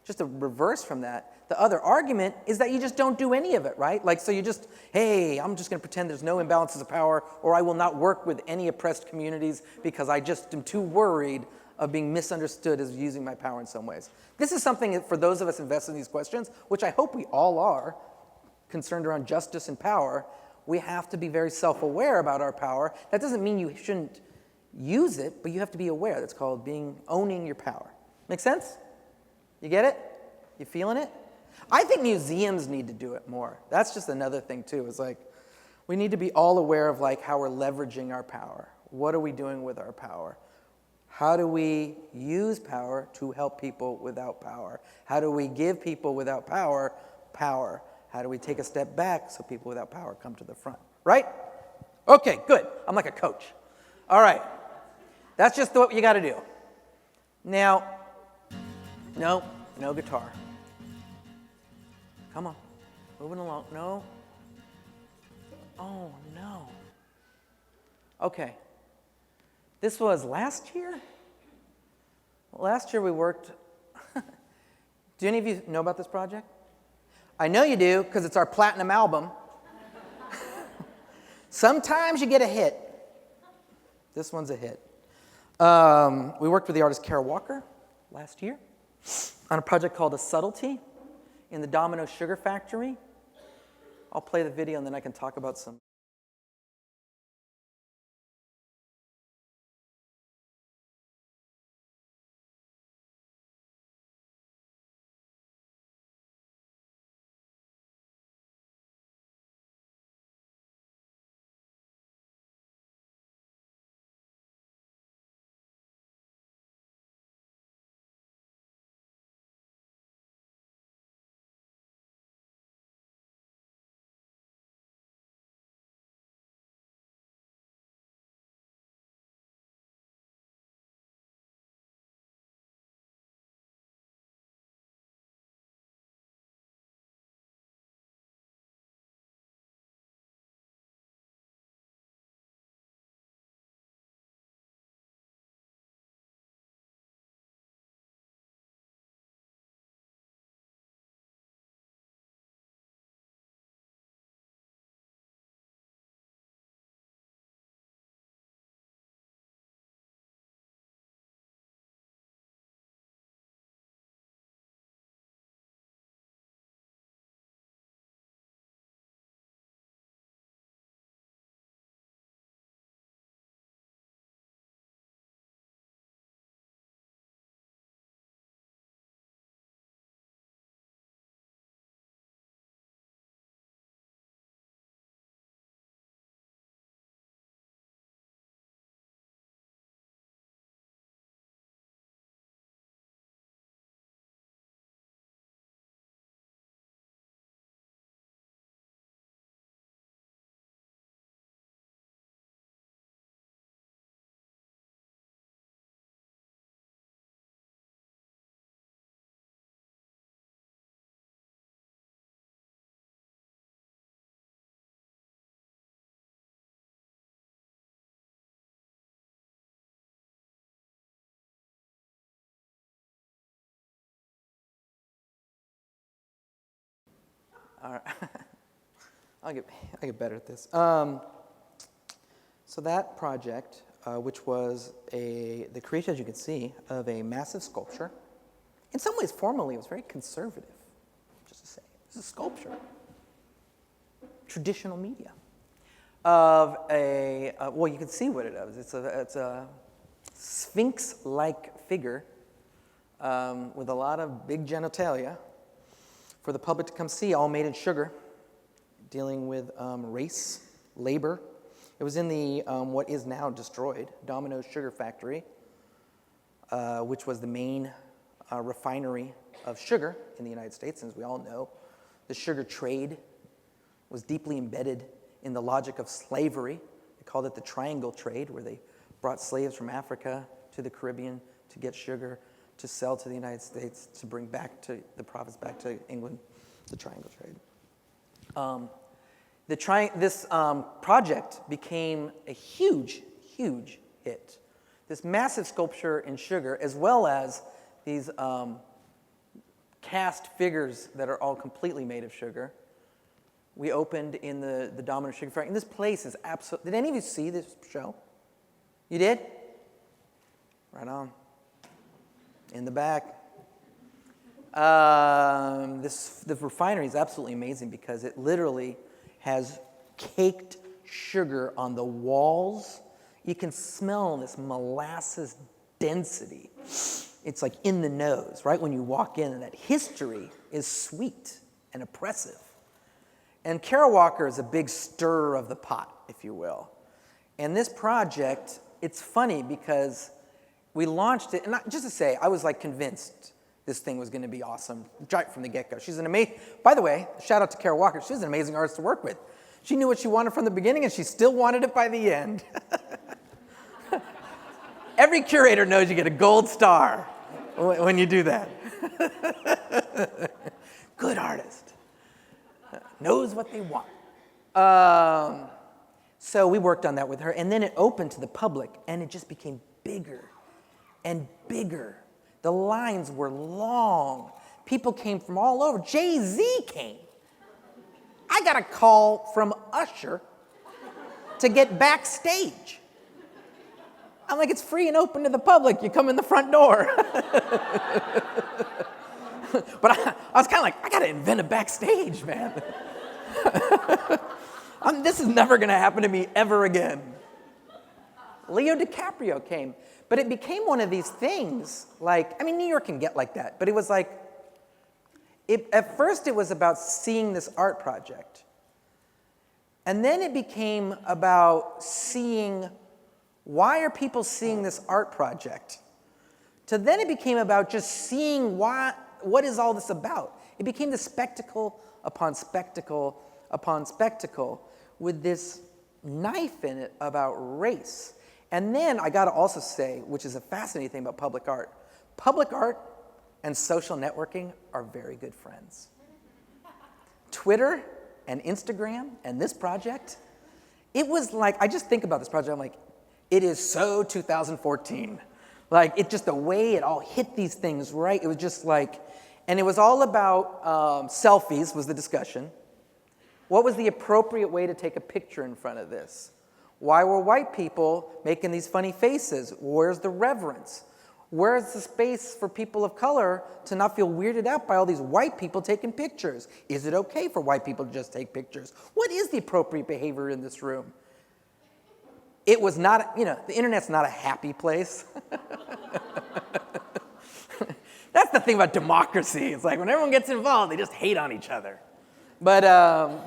just a reverse from that, the other argument is that you just don't do any of it, right? Like, so you just, hey, I'm just going to pretend there's no imbalances of power, or I will not work with any oppressed communities because I just am too worried of being misunderstood as using my power in some ways. This is something that for those of us invested in these questions, which I hope we all are, concerned around justice and power, we have to be very self-aware about our power. That doesn't mean you shouldn't use it, but you have to be aware. That's called owning your power. Make sense? You get it? You feeling it? I think museums need to do it more. That's just another thing too. It's like we need to be all aware of like how we're leveraging our power. What are we doing with our power? How do we use power to help people without power? How do we give people without power power? How do we take a step back so people without power come to the front? Right? Okay, good. I'm like a coach. All right. That's just what you got to do. Now, no guitar. Come on. Moving along. No. Oh, no. Okay. This was last year? Last year we worked. Do any of you know about this project? I know you do, because it's our platinum album. Sometimes you get a hit. This one's a hit. We worked with the artist Kara Walker last year on a project called A Subtlety in the Domino sugar factory. I'll play the video and then I can talk about some. All right. I'll get better at this. So that project, which was the creation, as you can see, of a massive sculpture. In some ways, formally, it was very conservative, just to say. It's a sculpture. Traditional media. Of well, you can see what it is. It's a sphinx-like figure with a lot of big genitalia for the public to come see, all made in sugar, dealing with race, labor. It was in the what is now destroyed Domino sugar factory. which was the main refinery of sugar in the United States. And as we all know, the sugar trade was deeply embedded in the logic of slavery. They called it the triangle trade, where they brought slaves from Africa to the Caribbean to get sugar, to sell to the United States, to bring back to the profits back to England, the triangle trade. This project became a huge, huge hit. This massive sculpture in sugar, as well as these cast figures that are all completely made of sugar. We opened in the Domino Sugar Factory, and this place is absolutely... Did any of you see this show? You did? Right on. In the back. The refinery is absolutely amazing because it literally has caked sugar on the walls. You can smell this molasses density. It's like in the nose, right? When you walk in, and that history is sweet and oppressive. And Kara Walker is a big stirrer of the pot, if you will. And this project, it's funny because we launched it, and just to say, I was like convinced this thing was going to be awesome right from the get-go. She's an amazing, by the way, shout out to Kara Walker, she's an amazing artist to work with. She knew what she wanted from the beginning, and she still wanted it by the end. Every curator knows you get a gold star when you do that. Good artist. Knows what they want. So we worked on that with her, and then it opened to the public, and it just became bigger and bigger. The lines were long. People came from all over. Jay-Z came. I got a call from Usher to get backstage. I'm like, it's free and open to the public. You come in the front door. But I was kind of like, I got to invent a backstage, man. This is never going to happen to me ever again. Leo DiCaprio came. But it became one of these things, like, I mean, New York can get like that, but it was like, at first it was about seeing this art project. And then it became about seeing, why are people seeing this art project? To then it became about just seeing what is all this about? It became the spectacle upon spectacle upon spectacle with this knife in it about race. And then I got to also say, which is a fascinating thing about public art and social networking are very good friends. Twitter and Instagram and this project, it was like, I just think about this project, I'm like, it is so 2014. Like, it just, the way it all hit these things, right? It was just like, and it was all about selfies was the discussion. What was the appropriate way to take a picture in front of this? Why were white people making these funny faces? Where's the reverence? Where's the space for people of color to not feel weirded out by all these white people taking pictures? Is it okay for white people to just take pictures? What is the appropriate behavior in this room? It was not, the internet's not a happy place. That's the thing about democracy. It's like when everyone gets involved, they just hate on each other. But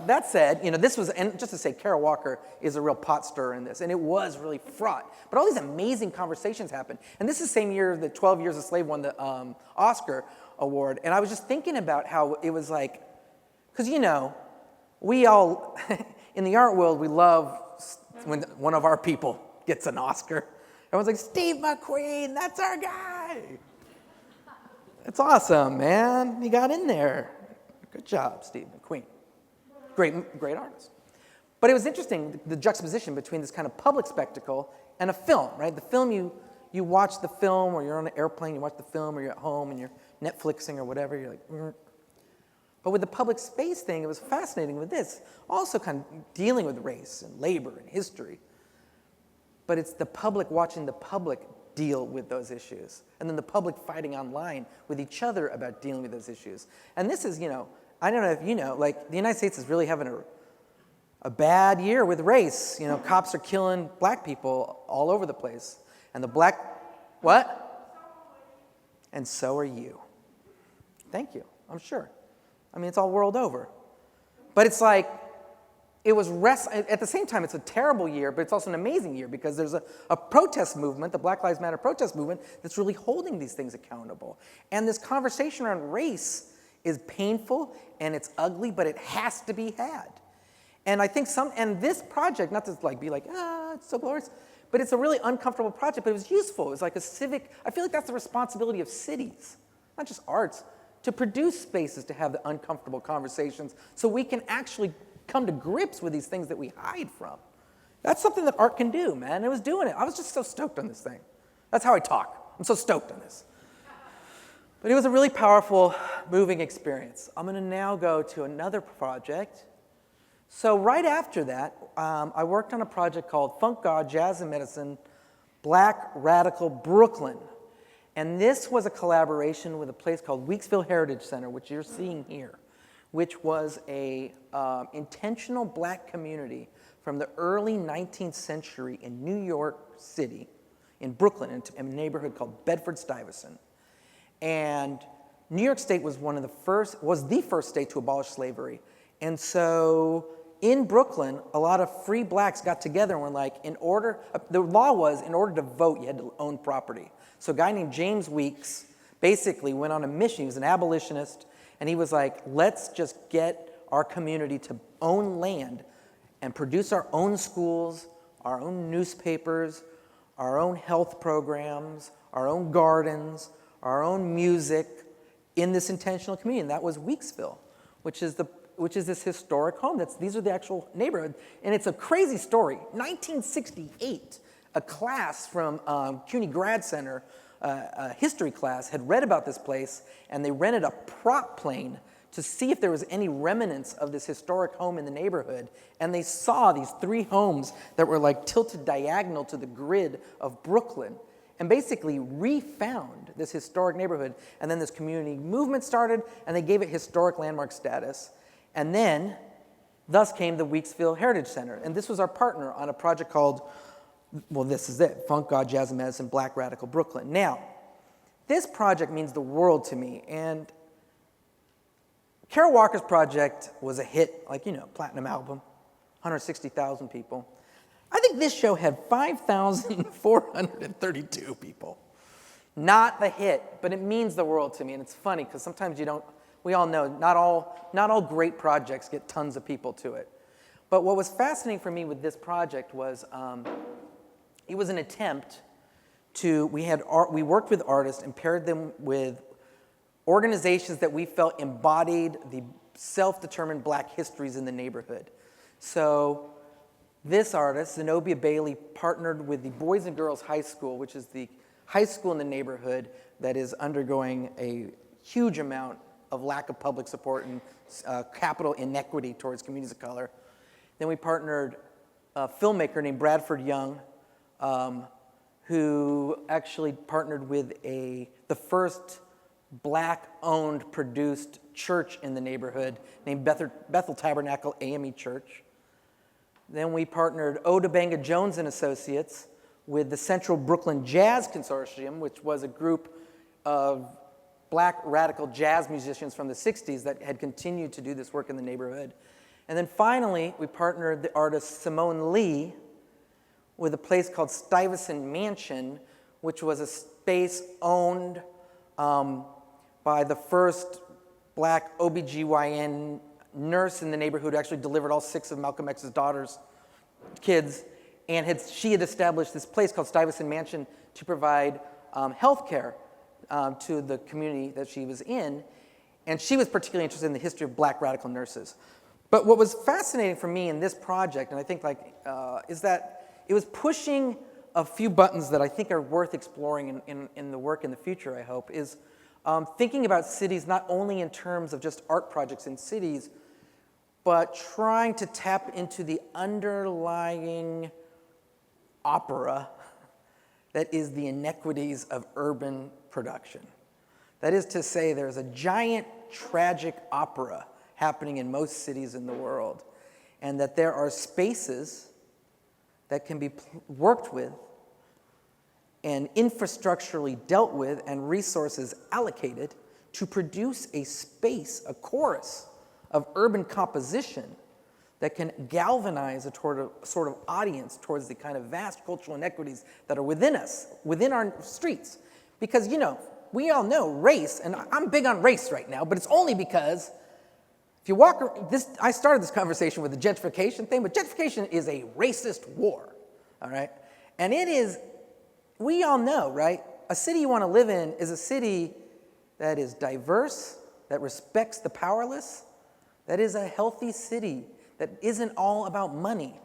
that said, this was, and just to say, Kara Walker is a real pot stirrer in this, and it was really fraught. But all these amazing conversations happened. And this is the same year that 12 Years a Slave won the Oscar award. And I was just thinking about how it was like, because we all, in the art world, we love when one of our people gets an Oscar. Everyone's like, Steve McQueen, that's our guy. It's awesome, man. He got in there. Good job, Steve McQueen. Great artist. But it was interesting, the juxtaposition between this kind of public spectacle and a film, right? The film, you watch the film, or you're on an airplane, you watch the film, or you're at home and you're Netflixing or whatever, you're like, But with the public space thing, it was fascinating with this. Also kind of dealing with race and labor and history. But it's the public watching the public deal with those issues. And then the public fighting online with each other about dealing with those issues. And this is, I don't know if you know, like the United States is really having a bad year with race. Cops are killing black people all over the place. And what? And so are you. Thank you, I'm sure. I mean, it's all world over. But it's like, it was at the same time, it's a terrible year, but it's also an amazing year because there's a protest movement, the Black Lives Matter protest movement, that's really holding these things accountable. And this conversation around race is painful and it's ugly, but it has to be had. And I think and this project, not to be like, it's so glorious, but it's a really uncomfortable project, but it was useful. It was like a civic, I feel like that's the responsibility of cities, not just arts, to produce spaces to have the uncomfortable conversations so we can actually come to grips with these things that we hide from. That's something that art can do, man. It was doing it. I was just so stoked on this thing. That's how I talk. I'm so stoked on this. But it was a really powerful, moving experience. I'm going to now go to another project. So right after that, I worked on a project called Funk, God, Jazz, and Medicine, Black Radical Brooklyn. And this was a collaboration with a place called Weeksville Heritage Center, which you're seeing here, which was a intentional black community from the early 19th century in New York City, in Brooklyn, in a neighborhood called Bedford-Stuyvesant. And New York State was the first state to abolish slavery. And so in Brooklyn, a lot of free blacks got together and were like, the law was, in order to vote, you had to own property. So a guy named James Weeks basically went on a mission. He was an abolitionist, and he was like, let's just get our community to own land and produce our own schools, our own newspapers, our own health programs, our own gardens, our own music in this intentional community. And that was Weeksville, which is this historic home. These are the actual neighborhood. And it's a crazy story. 1968, a class from CUNY Grad Center, a history class, had read about this place, and they rented a prop plane to see if there was any remnants of this historic home in the neighborhood. And they saw these 3 homes that were like tilted diagonal to the grid of Brooklyn, and basically refound this historic neighborhood. And then this community movement started, and they gave it historic landmark status. And then, thus came the Weeksville Heritage Center. And this was our partner on a project called, this is it, Funk, God, Jazz, and Medicine, Black Radical Brooklyn. Now, this project means the world to me. And Carol Walker's project was a hit, platinum album, 160,000 people. I think this show had 5,432 people. Not the hit, but it means the world to me. And it's funny, because sometimes we all know, not all great projects get tons of people to it. But what was fascinating for me with this project was, it was an attempt we worked with artists and paired them with organizations that we felt embodied the self-determined black histories in the neighborhood. So this artist, Zenobia Bailey, partnered with the Boys and Girls High School, which is the high school in the neighborhood that is undergoing a huge amount of lack of public support and capital inequity towards communities of color. Then we partnered a filmmaker named Bradford Young, who actually partnered with the first black-owned, produced church in the neighborhood named Bethel Tabernacle AME Church. Then we partnered Otabanga Jones and Associates with the Central Brooklyn Jazz Consortium, which was a group of black radical jazz musicians from the 60s that had continued to do this work in the neighborhood. And then finally, we partnered the artist Simone Lee with a place called Stuyvesant Mansion, which was a space owned by the first black OBGYN nurse in the neighborhood who actually delivered all 6 of Malcolm X's kids. And she had established this place called Stuyvesant Mansion to provide health care to the community that she was in. And she was particularly interested in the history of black radical nurses. But what was fascinating for me in this project, and I think is that it was pushing a few buttons that I think are worth exploring in the work in the future, I hope, is thinking about cities not only in terms of just art projects in cities, but trying to tap into the underlying opera that is the inequities of urban production. That is to say, there's a giant tragic opera happening in most cities in the world, and that there are spaces that can be worked with and infrastructurally dealt with and resources allocated to produce a space, a chorus of urban composition that can galvanize a sort of audience towards the kind of vast cultural inequities that are within us, within our streets. Because, we all know race, and I'm big on race right now, but it's only because if you walk, I started this conversation with the gentrification thing, but gentrification is a racist war, all right? And it is, we all know, right? A city you want to live in is a city that is diverse, that respects the powerless, that is a healthy city, that isn't all about money.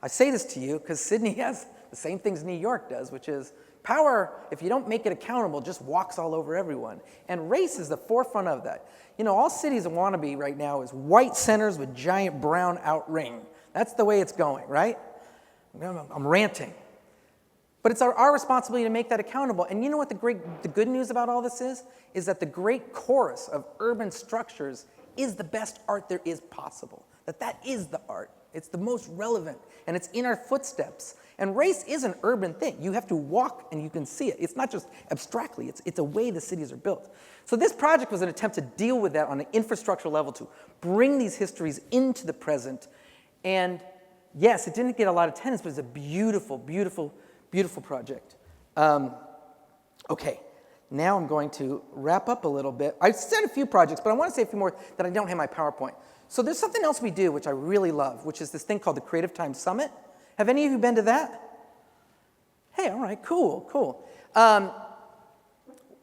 I say this to you because Sydney has the same things New York does, which is power, if you don't make it accountable, just walks all over everyone. And race is the forefront of that. All cities want to be right now is white centers with giant brown outring. That's the way it's going, right? I'm ranting. But it's our responsibility to make that accountable. And you know what the good news about all this is that the great chorus of urban structures is the best art there is possible. That is the art. It's the most relevant, and it's in our footsteps. And race is an urban thing. You have to walk and you can see it. It's not just abstractly, it's a way the cities are built. So this project was an attempt to deal with that on an infrastructural level, to bring these histories into the present. And yes, it didn't get a lot of attendance, but it's a beautiful, beautiful, beautiful project. Okay, now I'm going to wrap up a little bit. I said a few projects, but I want to say a few more that I don't have in my PowerPoint. So there's something else we do, which I really love, which is this thing called the Creative Time Summit. Have any of you been to that? Hey, all right, cool.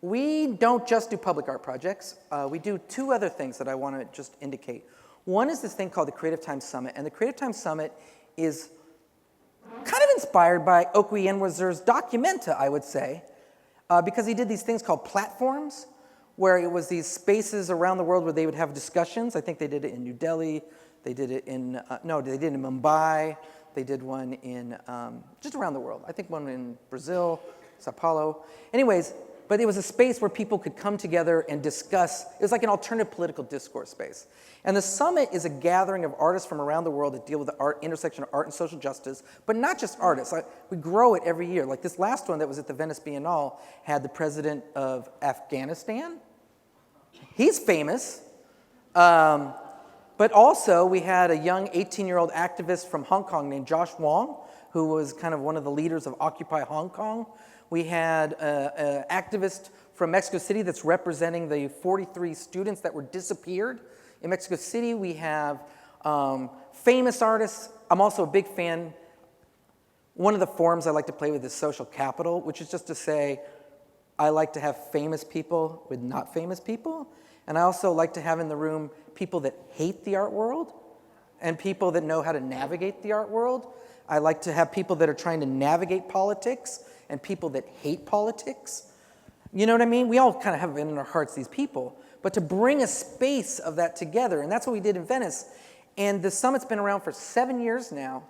We don't just do public art projects. We do two other things that I want to just indicate. One is this thing called the Creative Time Summit, and the Creative Time Summit is kind of inspired by Okwuegbunam's Documenta, I would say, because he did these things called platforms, where it was these spaces around the world where they would have discussions. I think they did it in New Delhi. They did it in, they did it in Mumbai. They did one in, just around the world. I think one in Brazil, Sao Paulo. Anyways, but it was a space where people could come together and discuss. It was like an alternative political discourse space. And the summit is a gathering of artists from around the world that deal with the intersection of art and social justice, but not just artists. We grow it every year. Like this last one that was at the Venice Biennale had the president of Afghanistan. He's famous. But also, we had a young 18-year-old activist from Hong Kong named Josh Wong, who was kind of one of the leaders of Occupy Hong Kong. We had an activist from Mexico City that's representing the 43 students that were disappeared in Mexico City. We have famous artists. I'm also a big fan. One of the forms I like to play with is social capital, which is just to say I like to have famous people with not famous people. And I also like to have in the room people that hate the art world and people that know how to navigate the art world. I like to have people that are trying to navigate politics and people that hate politics. You know what I mean? We all kind of have in our hearts these people. But to bring a space of that together, and that's what we did in Venice. And the summit's been around for 7 years now.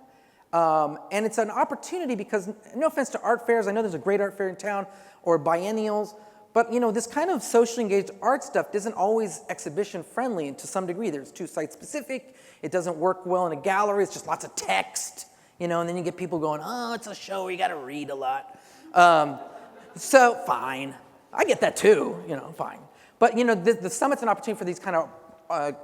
And it's an opportunity because, no offense to art fairs, I know there's a great art fair in town, or biennials, but this kind of socially engaged art stuff isn't always exhibition friendly, and to some degree there's too site specific. It doesn't work well in a gallery. It's just lots of text, and then you get people going, oh, it's a show, you got to read a lot. So fine, I get that too, fine. But the summit's an opportunity for these kind of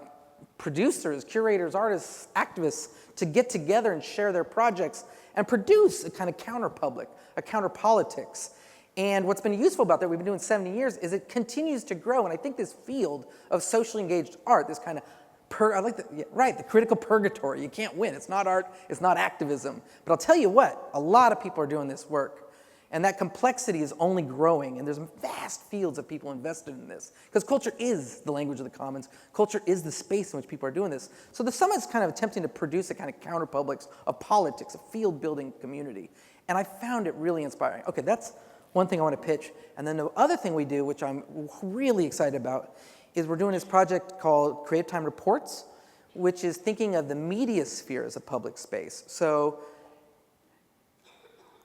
producers, curators, artists, activists to get together and share their projects and produce a kind of counter-public, a counter-politics. And what's been useful about that, we've been doing 70 years, is it continues to grow. And I think this field of socially engaged art, this kind of, the critical purgatory, you can't win. It's not art, it's not activism. But I'll tell you what, a lot of people are doing this work. And that complexity is only growing. And there's vast fields of people invested in this. Because culture is the language of the commons. Culture is the space in which people are doing this. So the summit's kind of attempting to produce a kind of counter-publics of politics, a field-building community. And I found it really inspiring. Okay, that's one thing I want to pitch. And then the other thing we do, which I'm really excited about, is we're doing this project called Creative Time Reports, which is thinking of the media sphere as a public space. So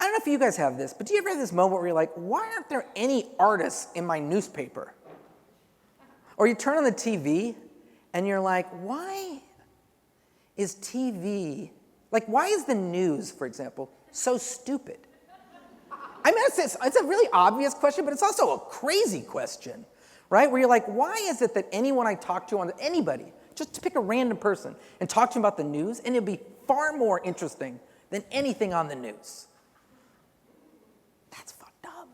I don't know if you guys have this, but do you ever have this moment where you're like, why aren't there any artists in my newspaper? Or you turn on the TV and you're like, why is TV, why is the news, for example, so stupid? I mean, it's a really obvious question, but it's also a crazy question, right? Where you're like, why is it that anyone I talk to, anybody, just to pick a random person and talk to them about the news, and it'll be far more interesting than anything on the news. That's fucked up.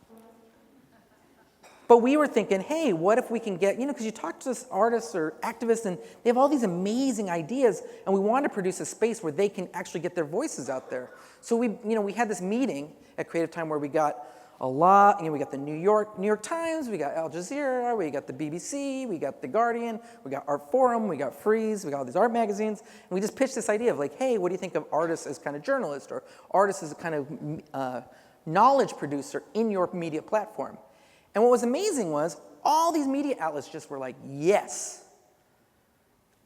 But we were thinking, hey, what if we can get, because you talk to artists or activists and they have all these amazing ideas, and we want to produce a space where they can actually get their voices out there. So we had this meeting at Creative Time where we got a lot, we got the New York Times, we got Al Jazeera, we got the BBC, we got The Guardian, we got Art Forum, we got Frieze, we got all these art magazines, and we just pitched this idea of like, hey, what do you think of artists as kind of journalists, or artists as a kind of knowledge producer in your media platform? And what was amazing was all these media outlets just were like, yes.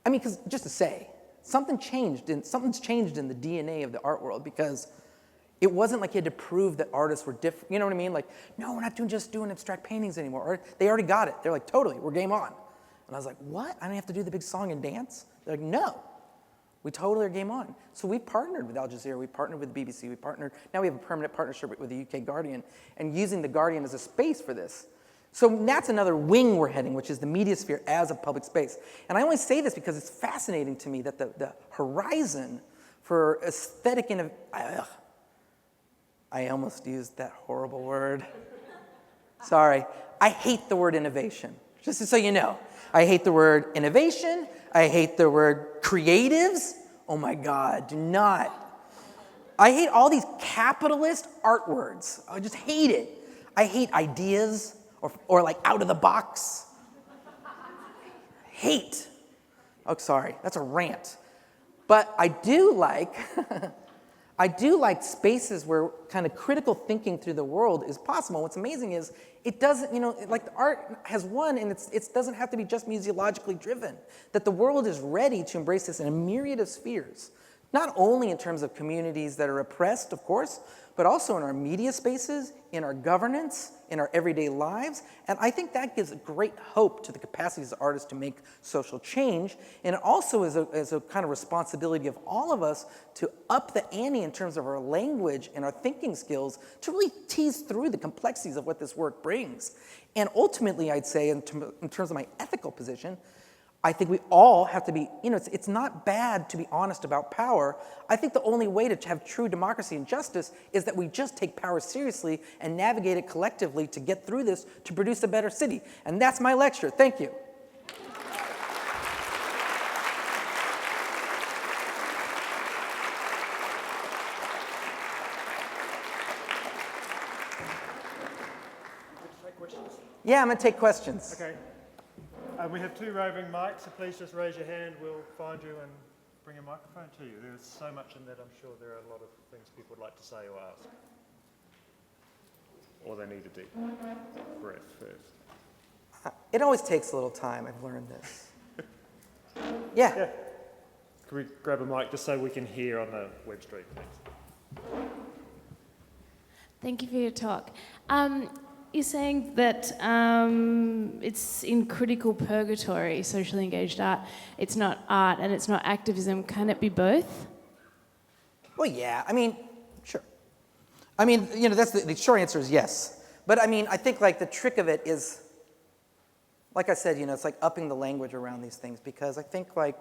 I mean, because just to say, something's changed in the DNA of the art world, because it wasn't like you had to prove that artists were different. You know what I mean? Like, no, we're not just doing abstract paintings anymore. Or they already got it. They're like, totally, we're game on. And I was like, what? I don't have to do the big song and dance? They're like, no, we totally are game on. So we partnered with Al Jazeera, we partnered with the BBC, now we have a permanent partnership with the UK Guardian, and using the Guardian as a space for this. So that's another wing we're heading, which is the media sphere as a public space. And I only say this because it's fascinating to me that the horizon for aesthetic innovation, I almost used that horrible word. Sorry. I hate the word innovation, just so you know. I hate the word innovation. I hate the word creatives. Oh my God, do not. I hate all these capitalist art words. I just hate it. I hate ideas or like out of the box. Hate. Oh, sorry, that's a rant. But I do like spaces where kind of critical thinking through the world is possible. What's amazing is it doesn't, like the art has won, and it doesn't have to be just museologically driven. That the world is ready to embrace this in a myriad of spheres, not only in terms of communities that are oppressed, of course, but also in our media spaces, in our governance, in our everyday lives. And I think that gives great hope to the capacities of artists to make social change. And it also is a kind of responsibility of all of us to up the ante in terms of our language and our thinking skills to really tease through the complexities of what this work brings. And ultimately, I'd say, in terms of my ethical position, I think we all have to be, it's not bad to be honest about power. I think the only way to have true democracy and justice is that we just take power seriously and navigate it collectively to get through this to produce a better city. And that's my lecture. Thank you. Yeah, I'm going to take questions. Okay. We have 2 roving mics, so please just raise your hand. We'll find you and bring a microphone to you. There's so much in that, I'm sure there are a lot of things people would like to say or ask. Or they need a deep breath first. It always takes a little time, I've learned this. Yeah. Can we grab a mic just so we can hear on the web stream, please? Thank you for your talk. You're saying that it's in critical purgatory, socially engaged art. It's not art and it's not activism. Can it be both? Well, yeah. I mean, sure. I mean, that's the short answer is yes. But I mean, I think like the trick of it is, like I said, it's like upping the language around these things, because I think like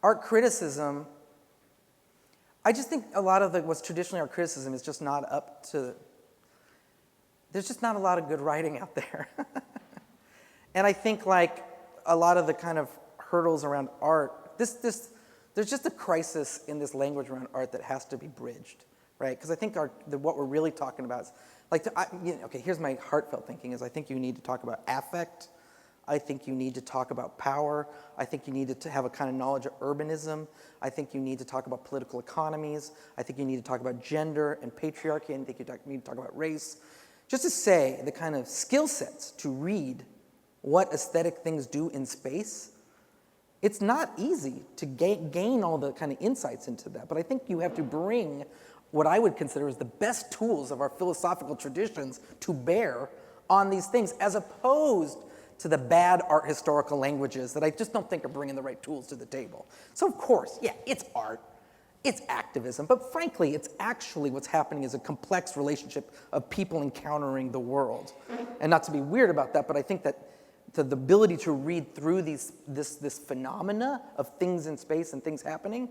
art criticism, I just think a lot of what's traditionally art criticism is just not up to. There's just not a lot of good writing out there. And I think like a lot of the kind of hurdles around art, there's just a crisis in this language around art that has to be bridged, right? Because I think what we're really talking about is, like, okay, here's my heartfelt thinking is I think you need to talk about affect. I think you need to talk about power. I think you need to have a kind of knowledge of urbanism. I think you need to talk about political economies. I think you need to talk about gender and patriarchy. I think you need to talk about race. Just to say the kind of skill sets to read what aesthetic things do in space, it's not easy to gain all the kind of insights into that. But I think you have to bring what I would consider as the best tools of our philosophical traditions to bear on these things, as opposed to the bad art historical languages that I just don't think are bringing the right tools to the table. So of course, yeah, it's art. It's activism, but frankly, it's actually what's happening is a complex relationship of people encountering the world. And not to be weird about that, but I think that the ability to read through this phenomena of things in space and things happening,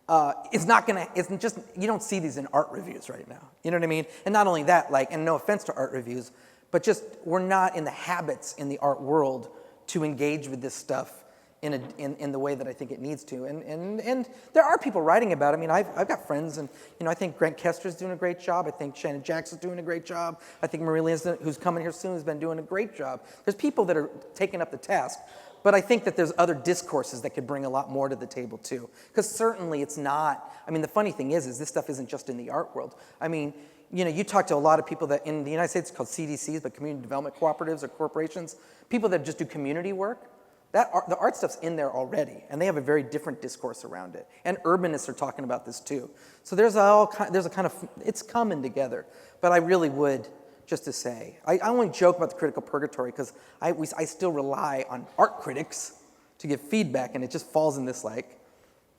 you don't see these in art reviews right now. You know what I mean? And not only that, like, and no offense to art reviews, but just we're not in the habits in the art world to engage with this stuff in the way that I think it needs to. And there are people writing about it. I mean, I've got friends, and I think Grant Kester's doing a great job. I think Shannon Jackson's doing a great job. I think Marie Lindsay, who's coming here soon, has been doing a great job. There's people that are taking up the task. But I think that there's other discourses that could bring a lot more to the table too. Because certainly it's not, I mean, the funny thing is this stuff isn't just in the art world. I mean, you talk to a lot of people that in the United States it's called CDCs, but community development cooperatives or corporations, people that just do community work. The art stuff's in there already, and they have a very different discourse around it. And urbanists are talking about this too. So there's a kind of, it's coming together. But I really would, just to say, I only joke about the critical purgatory because I still rely on art critics to give feedback, and it just falls in this like,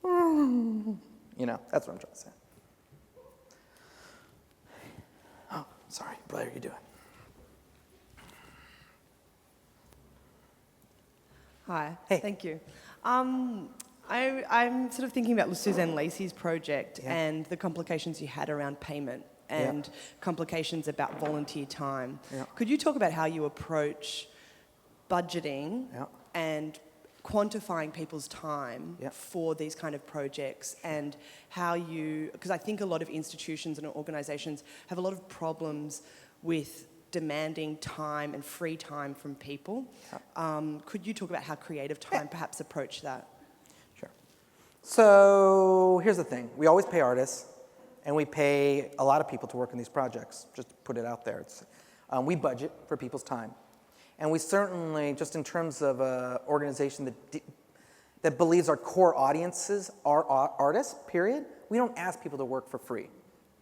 that's what I'm trying to say. Oh, sorry, Blair, you doing? Hi. Hey. Thank you. I'm sort of thinking about Suzanne Lacey's project and the complications you had around payment and complications about volunteer time. Could you talk about how you approach budgeting and quantifying people's time for these kind of projects, and how because I think a lot of institutions and organizations have a lot of problems with demanding time and free time from people. Could you talk about how Creative Time perhaps approach that? Sure. So here's the thing. We always pay artists, and we pay a lot of people to work on these projects, just to put it out there. We budget for people's time. And we certainly, just in terms of an organization that believes our core audiences are artists, period, we don't ask people to work for free.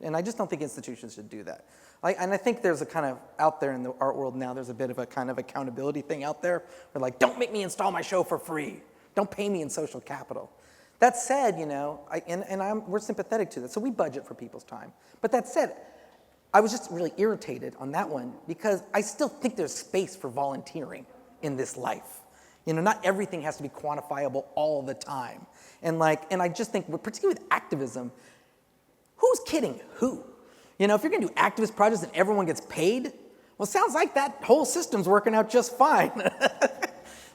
And I just don't think institutions should do that. And I think there's a kind of, out there in the art world now, there's a bit of a kind of accountability thing out there. Where like, don't make me install my show for free. Don't pay me in social capital. That said, we're sympathetic to that. So we budget for people's time. But that said, I was just really irritated on that one because I still think there's space for volunteering in this life. Not everything has to be quantifiable all the time. And I just think, particularly with activism, who's kidding who? If you're going to do activist projects and everyone gets paid, well, it sounds like that whole system's working out just fine.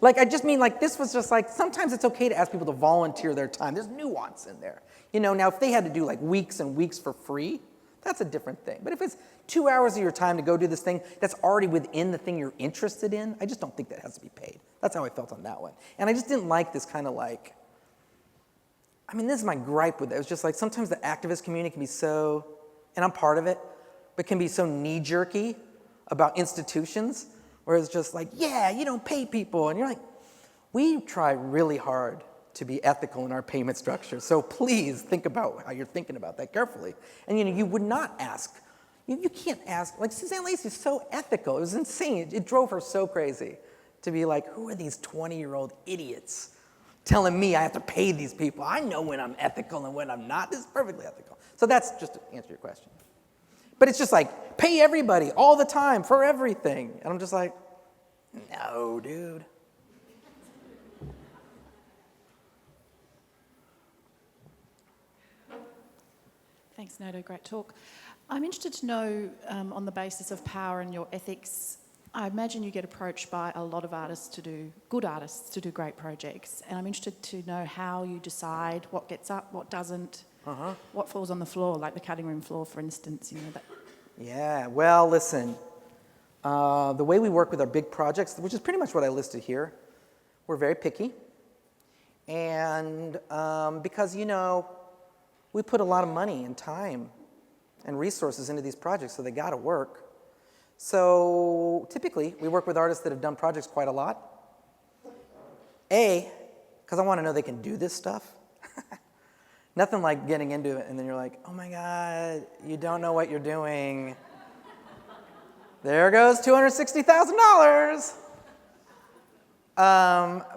I just mean, this was just sometimes it's okay to ask people to volunteer their time. There's nuance in there. Now if they had to do weeks and weeks for free, that's a different thing. But if it's 2 hours of your time to go do this thing that's already within the thing you're interested in, I just don't think that has to be paid. That's how I felt on that one. And I just didn't like this kind of this is my gripe with it. It was just sometimes the activist community can be so, and I'm part of it, but can be so knee-jerky about institutions, where it's just you don't pay people. And you're like, we try really hard to be ethical in our payment structure. So please think about how you're thinking about that carefully. And you would not ask, you can't ask, Suzanne Lacey is so ethical. It was insane. It drove her so crazy to be who are these 20-year-old idiots telling me I have to pay these people? I know when I'm ethical and when I'm not. This is perfectly ethical. So that's just to answer your question. But it's just pay everybody all the time for everything. And I'm just no, dude. Thanks, Nato. Great talk. I'm interested to know, on the basis of power and your ethics, I imagine you get approached by a lot of good artists to do great projects. And I'm interested to know how you decide what gets up, what doesn't, what falls on the floor, like the cutting room floor, for instance. Yeah, well, listen. The way we work with our big projects, which is pretty much what I listed here, we're very picky. And because, we put a lot of money and time and resources into these projects, so they got to work. So typically, we work with artists that have done projects quite a lot. Because I want to know they can do this stuff. Nothing like getting into it and then you're like, oh my God, you don't know what you're doing. There goes $260,000.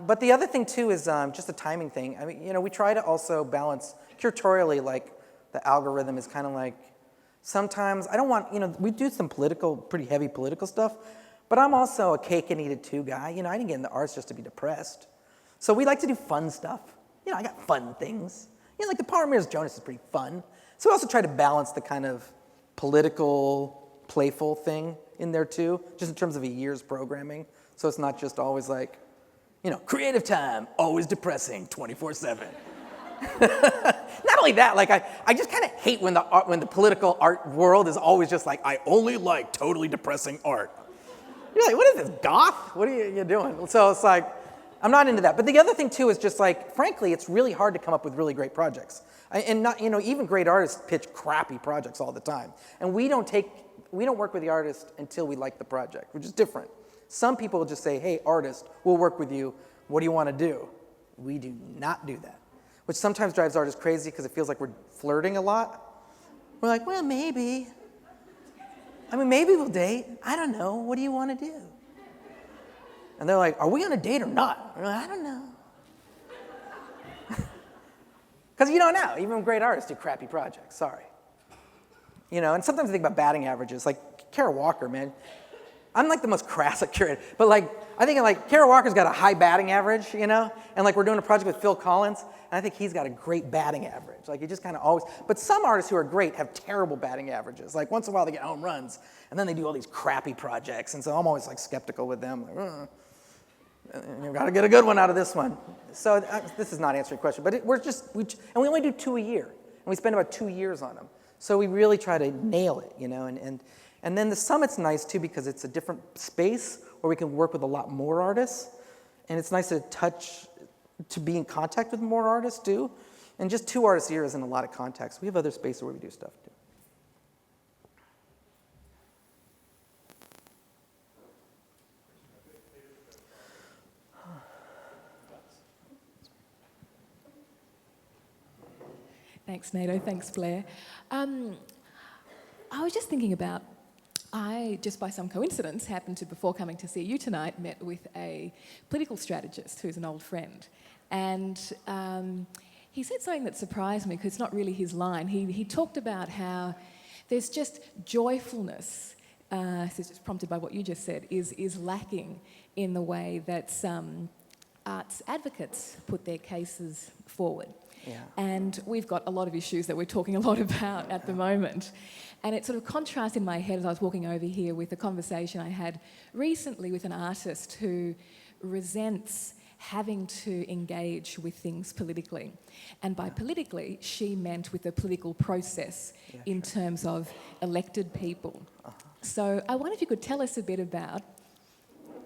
But the other thing too is just a timing thing. I mean, we try to also balance curatorially, the algorithm is kind of sometimes I don't want, we do some pretty heavy political stuff, But I'm also a cake and eat it too guy. You know, I didn't get into arts just to be depressed. So we like to do fun stuff. You know, I got fun things. You know, like the Paul Ramirez Jonas is pretty fun. So we also try to balance the kind of political, playful thing in there too, just in terms of a year's programming. So it's not just always like, you know, creative time, always depressing, 24/7. Not only that, like I just kind of hate when the political art world is always just like, I only like totally depressing art. You're like, what is this, goth? What are you doing? So it's like, I'm not into that. But the other thing too is just like, frankly, it's really hard to come up with really great projects. And not, you know, even great artists pitch crappy projects all the time. And we don't work with the artist until we like the project, which is different. Some people will just say, hey, artist, we'll work with you. What do you want to do? We do not do that, which sometimes drives artists crazy because it feels like we're flirting a lot. We're like, well, maybe. I mean, maybe we'll date. I don't know. What do you want to do? And they're like, are we on a date or not? We're like, I don't know. Because you don't know. Even great artists do crappy projects. Sorry. You know, and sometimes I think about batting averages. Like Kara Walker, man. I'm like the most crass curator. But like, I think like Kara Walker's got a high batting average, you know? And like we're doing a project with Phil Collins, and I think he's got a great batting average. Like he just kind of always, but some artists who are great have terrible batting averages. Like once in a while they get home runs, and then they do all these crappy projects. And so I'm always like skeptical with them. Like, you've got to get a good one out of this one. So this is not answering your question, but and we only do 2 a year. And we spend about 2 years on them. So we really try to nail it, you know, and then the summit's nice too because it's a different space where we can work with a lot more artists. And it's nice to be in contact with more artists too. And just 2 artists a year isn't a lot of contacts. We have other spaces where we do stuff too. Thanks, Nato. Thanks, Blair. I was just thinking about, I, just by some coincidence, happened to, before coming to see you tonight, met with a political strategist who's an old friend. And he said something that surprised me, because it's not really his line. He talked about how there's just joyfulness, this is just prompted by what you just said, is lacking in the way that some arts advocates put their cases forward. Yeah. And we've got a lot of issues that we're talking a lot about at the moment. And it sort of contrasts in my head as I was walking over here with a conversation I had recently with an artist who resents having to engage with things politically. And by politically, she meant with the political process in terms of elected people. So I wonder if you could tell us a bit about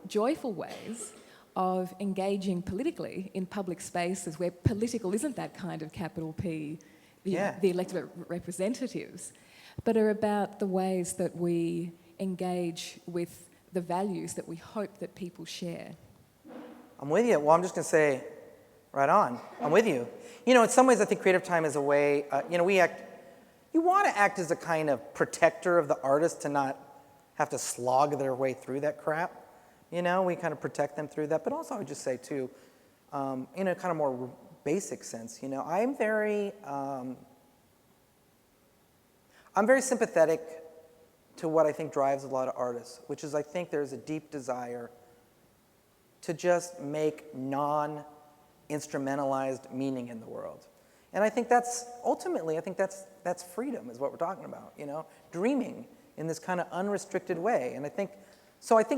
joyful ways of engaging politically in public spaces where political isn't that kind of capital P, the elected representatives, but are about the ways that we engage with the values that we hope that people share. I'm with you. Well, I'm just going to say, right on. I'm with you. You know, in some ways, I think creative time is a way, you know, you want to act as a kind of protector of the artist to not have to slog their way through that crap. You know, we kind of protect them through that. But also, I would just say, too, in a kind of more basic sense, you know, I'm very sympathetic to what I think drives a lot of artists, which is I think there's a deep desire to just make non-instrumentalized meaning in the world. And I think that's, ultimately, I think that's freedom is what we're talking about, you know, dreaming in this kind of unrestricted way. And I think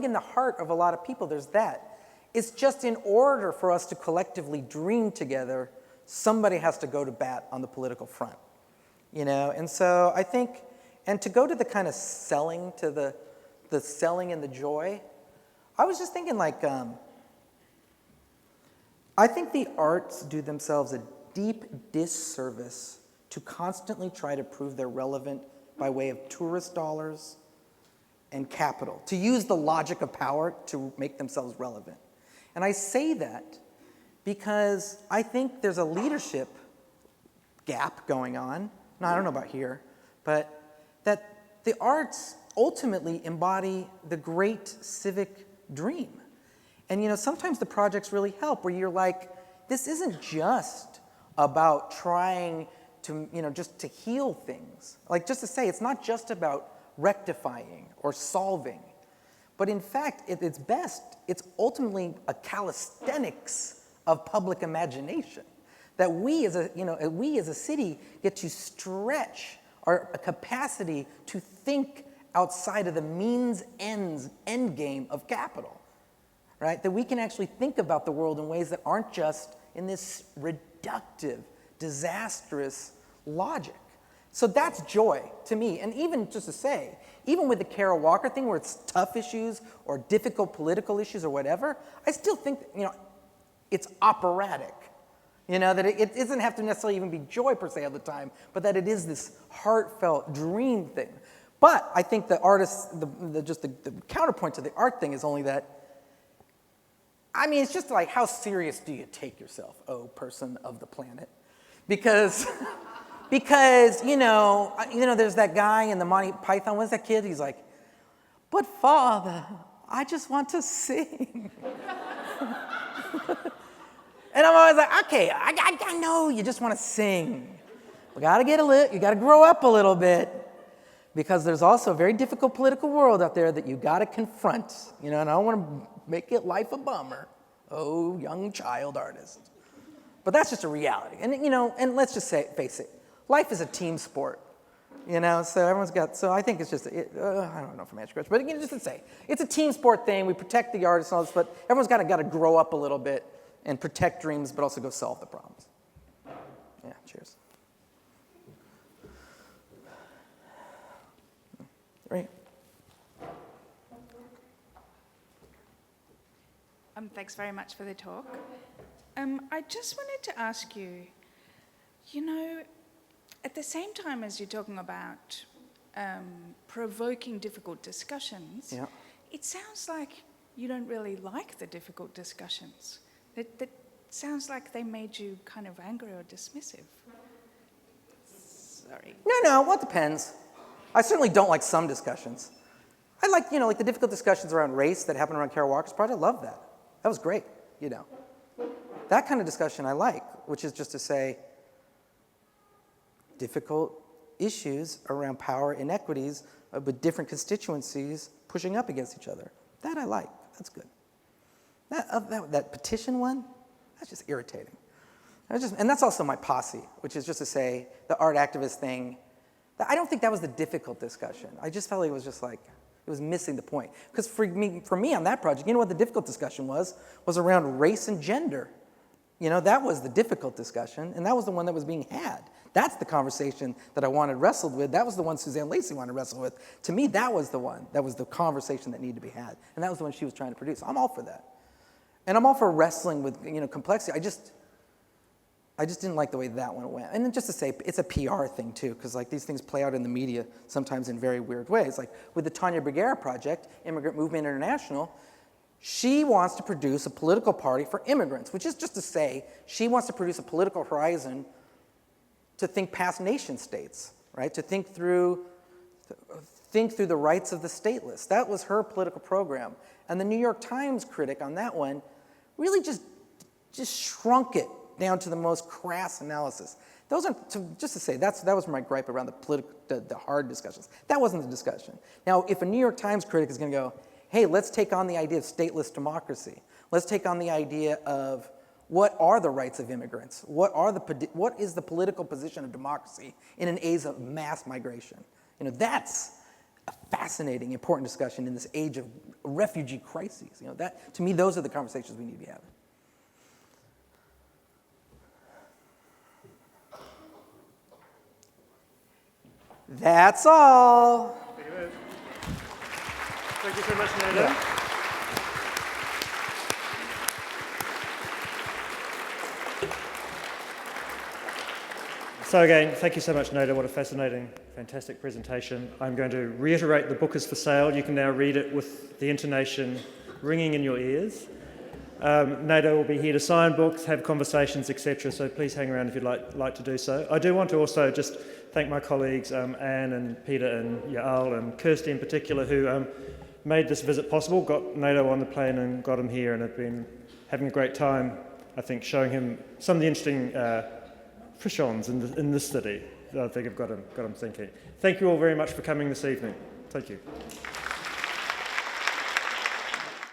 in the heart of a lot of people, there's that. It's just in order for us to collectively dream together, somebody has to go to bat on the political front, you know? And so I think, and to go to the kind of selling, to the selling and the joy, I was just thinking like, I think the arts do themselves a deep disservice to constantly try to prove they're relevant by way of tourist dollars and capital, to use the logic of power to make themselves relevant. And I say that because I think there's a leadership gap going on. Now, I don't know about here, but that the arts ultimately embody the great civic dream. And you know, sometimes the projects really help where you're like, this isn't just about trying to, you know, just to heal things. Like just to say, it's not just about rectifying or solving, But in fact, at its best, it's ultimately a calisthenics of public imagination. That we as a city get to stretch our capacity to think outside of the means-ends end game of capital, right? That we can actually think about the world in ways that aren't just in this reductive, disastrous logic. So that's joy to me. And even just to say, even with the Kara Walker thing where it's tough issues or difficult political issues or whatever, I still think, it's operatic. That it doesn't have to necessarily even be joy per se all the time, but that it is this heartfelt dream thing. But I think the artist, the counterpoint to the art thing is only that, it's just like, how serious do you take yourself, oh person of the planet? Because there's that guy in the Monty Python, what's that kid? He's like, but Father, I just want to sing. And I'm always like, okay, I know you just want to sing. We got to you got to grow up a little bit, because there's also a very difficult political world out there that you got to confront, and I don't want to make life a bummer. Oh, young child artist. But that's just a reality. And, and let's just face it, life is a team sport, so everyone's got, so I think it's just, I don't know if I'm answering your question, but just to say, it's a team sport thing. We protect the artists and all this, but everyone's got to grow up a little bit and protect dreams, but also go solve the problems. Yeah, cheers. Right. Thanks very much for the talk. I just wanted to ask you, at the same time as you're talking about provoking difficult discussions, yeah. It sounds like you don't really like the difficult discussions. That sounds like they made you kind of angry or dismissive. Sorry. No, well, it depends. I certainly don't like some discussions. I like, like the difficult discussions around race that happened around Kara Walker's project. I love that. That was great, That kind of discussion I like, which is just to say difficult issues around power inequities with different constituencies pushing up against each other. That I like. That's good. That petition one, that's just irritating. And that's also my posse, which is just to say the art activist thing. I don't think that was the difficult discussion. I just felt like it was just like, it was missing the point. Because for me on that project, what the difficult discussion was around race and gender. That was the difficult discussion, and that was the one that was being had. That's the conversation that I wanted wrestled with. That was the one Suzanne Lacey wanted to wrestle with. To me, that was the one. That was the conversation that needed to be had. And that was the one she was trying to produce. I'm all for that. And I'm all for wrestling with complexity. I just didn't like the way that one went. And then just to say, it's a PR thing too, because these things play out in the media sometimes in very weird ways. Like with the Tanya Bruguera project, Immigrant Movement International, she wants to produce a political party for immigrants, which is just to say she wants to produce a political horizon to think past nation states, right? To think through the rights of the stateless. That was her political program. And the New York Times critic on that one really just shrunk it down to the most crass analysis. Those are, just to say, that was my gripe around the hard discussions. That wasn't the discussion. Now, if a New York Times critic is going to go, hey, let's take on the idea of stateless democracy. Let's take on the idea of what are the rights of immigrants? What is the political position of democracy in an age of mass migration? That's a fascinating, important discussion in this age of refugee crises. That, to me, those are the conversations we need to be having. That's all. Thank you so much, Nato. Yeah. So again, thank you so much, Nato. What a fascinating, fantastic presentation. I'm going to reiterate the book is for sale. You can now read it with the intonation ringing in your ears. Nato will be here to sign books, have conversations, etc. So please hang around if you'd like to do so. I do want to also just thank my colleagues, Anne and Peter and Yael and Kirsty in particular, who made this visit possible, got Nato on the plane and got him here, and have been having a great time, I think, showing him some of the interesting frictions in this city that I think have got him thinking. Thank you all very much for coming this evening. Thank you.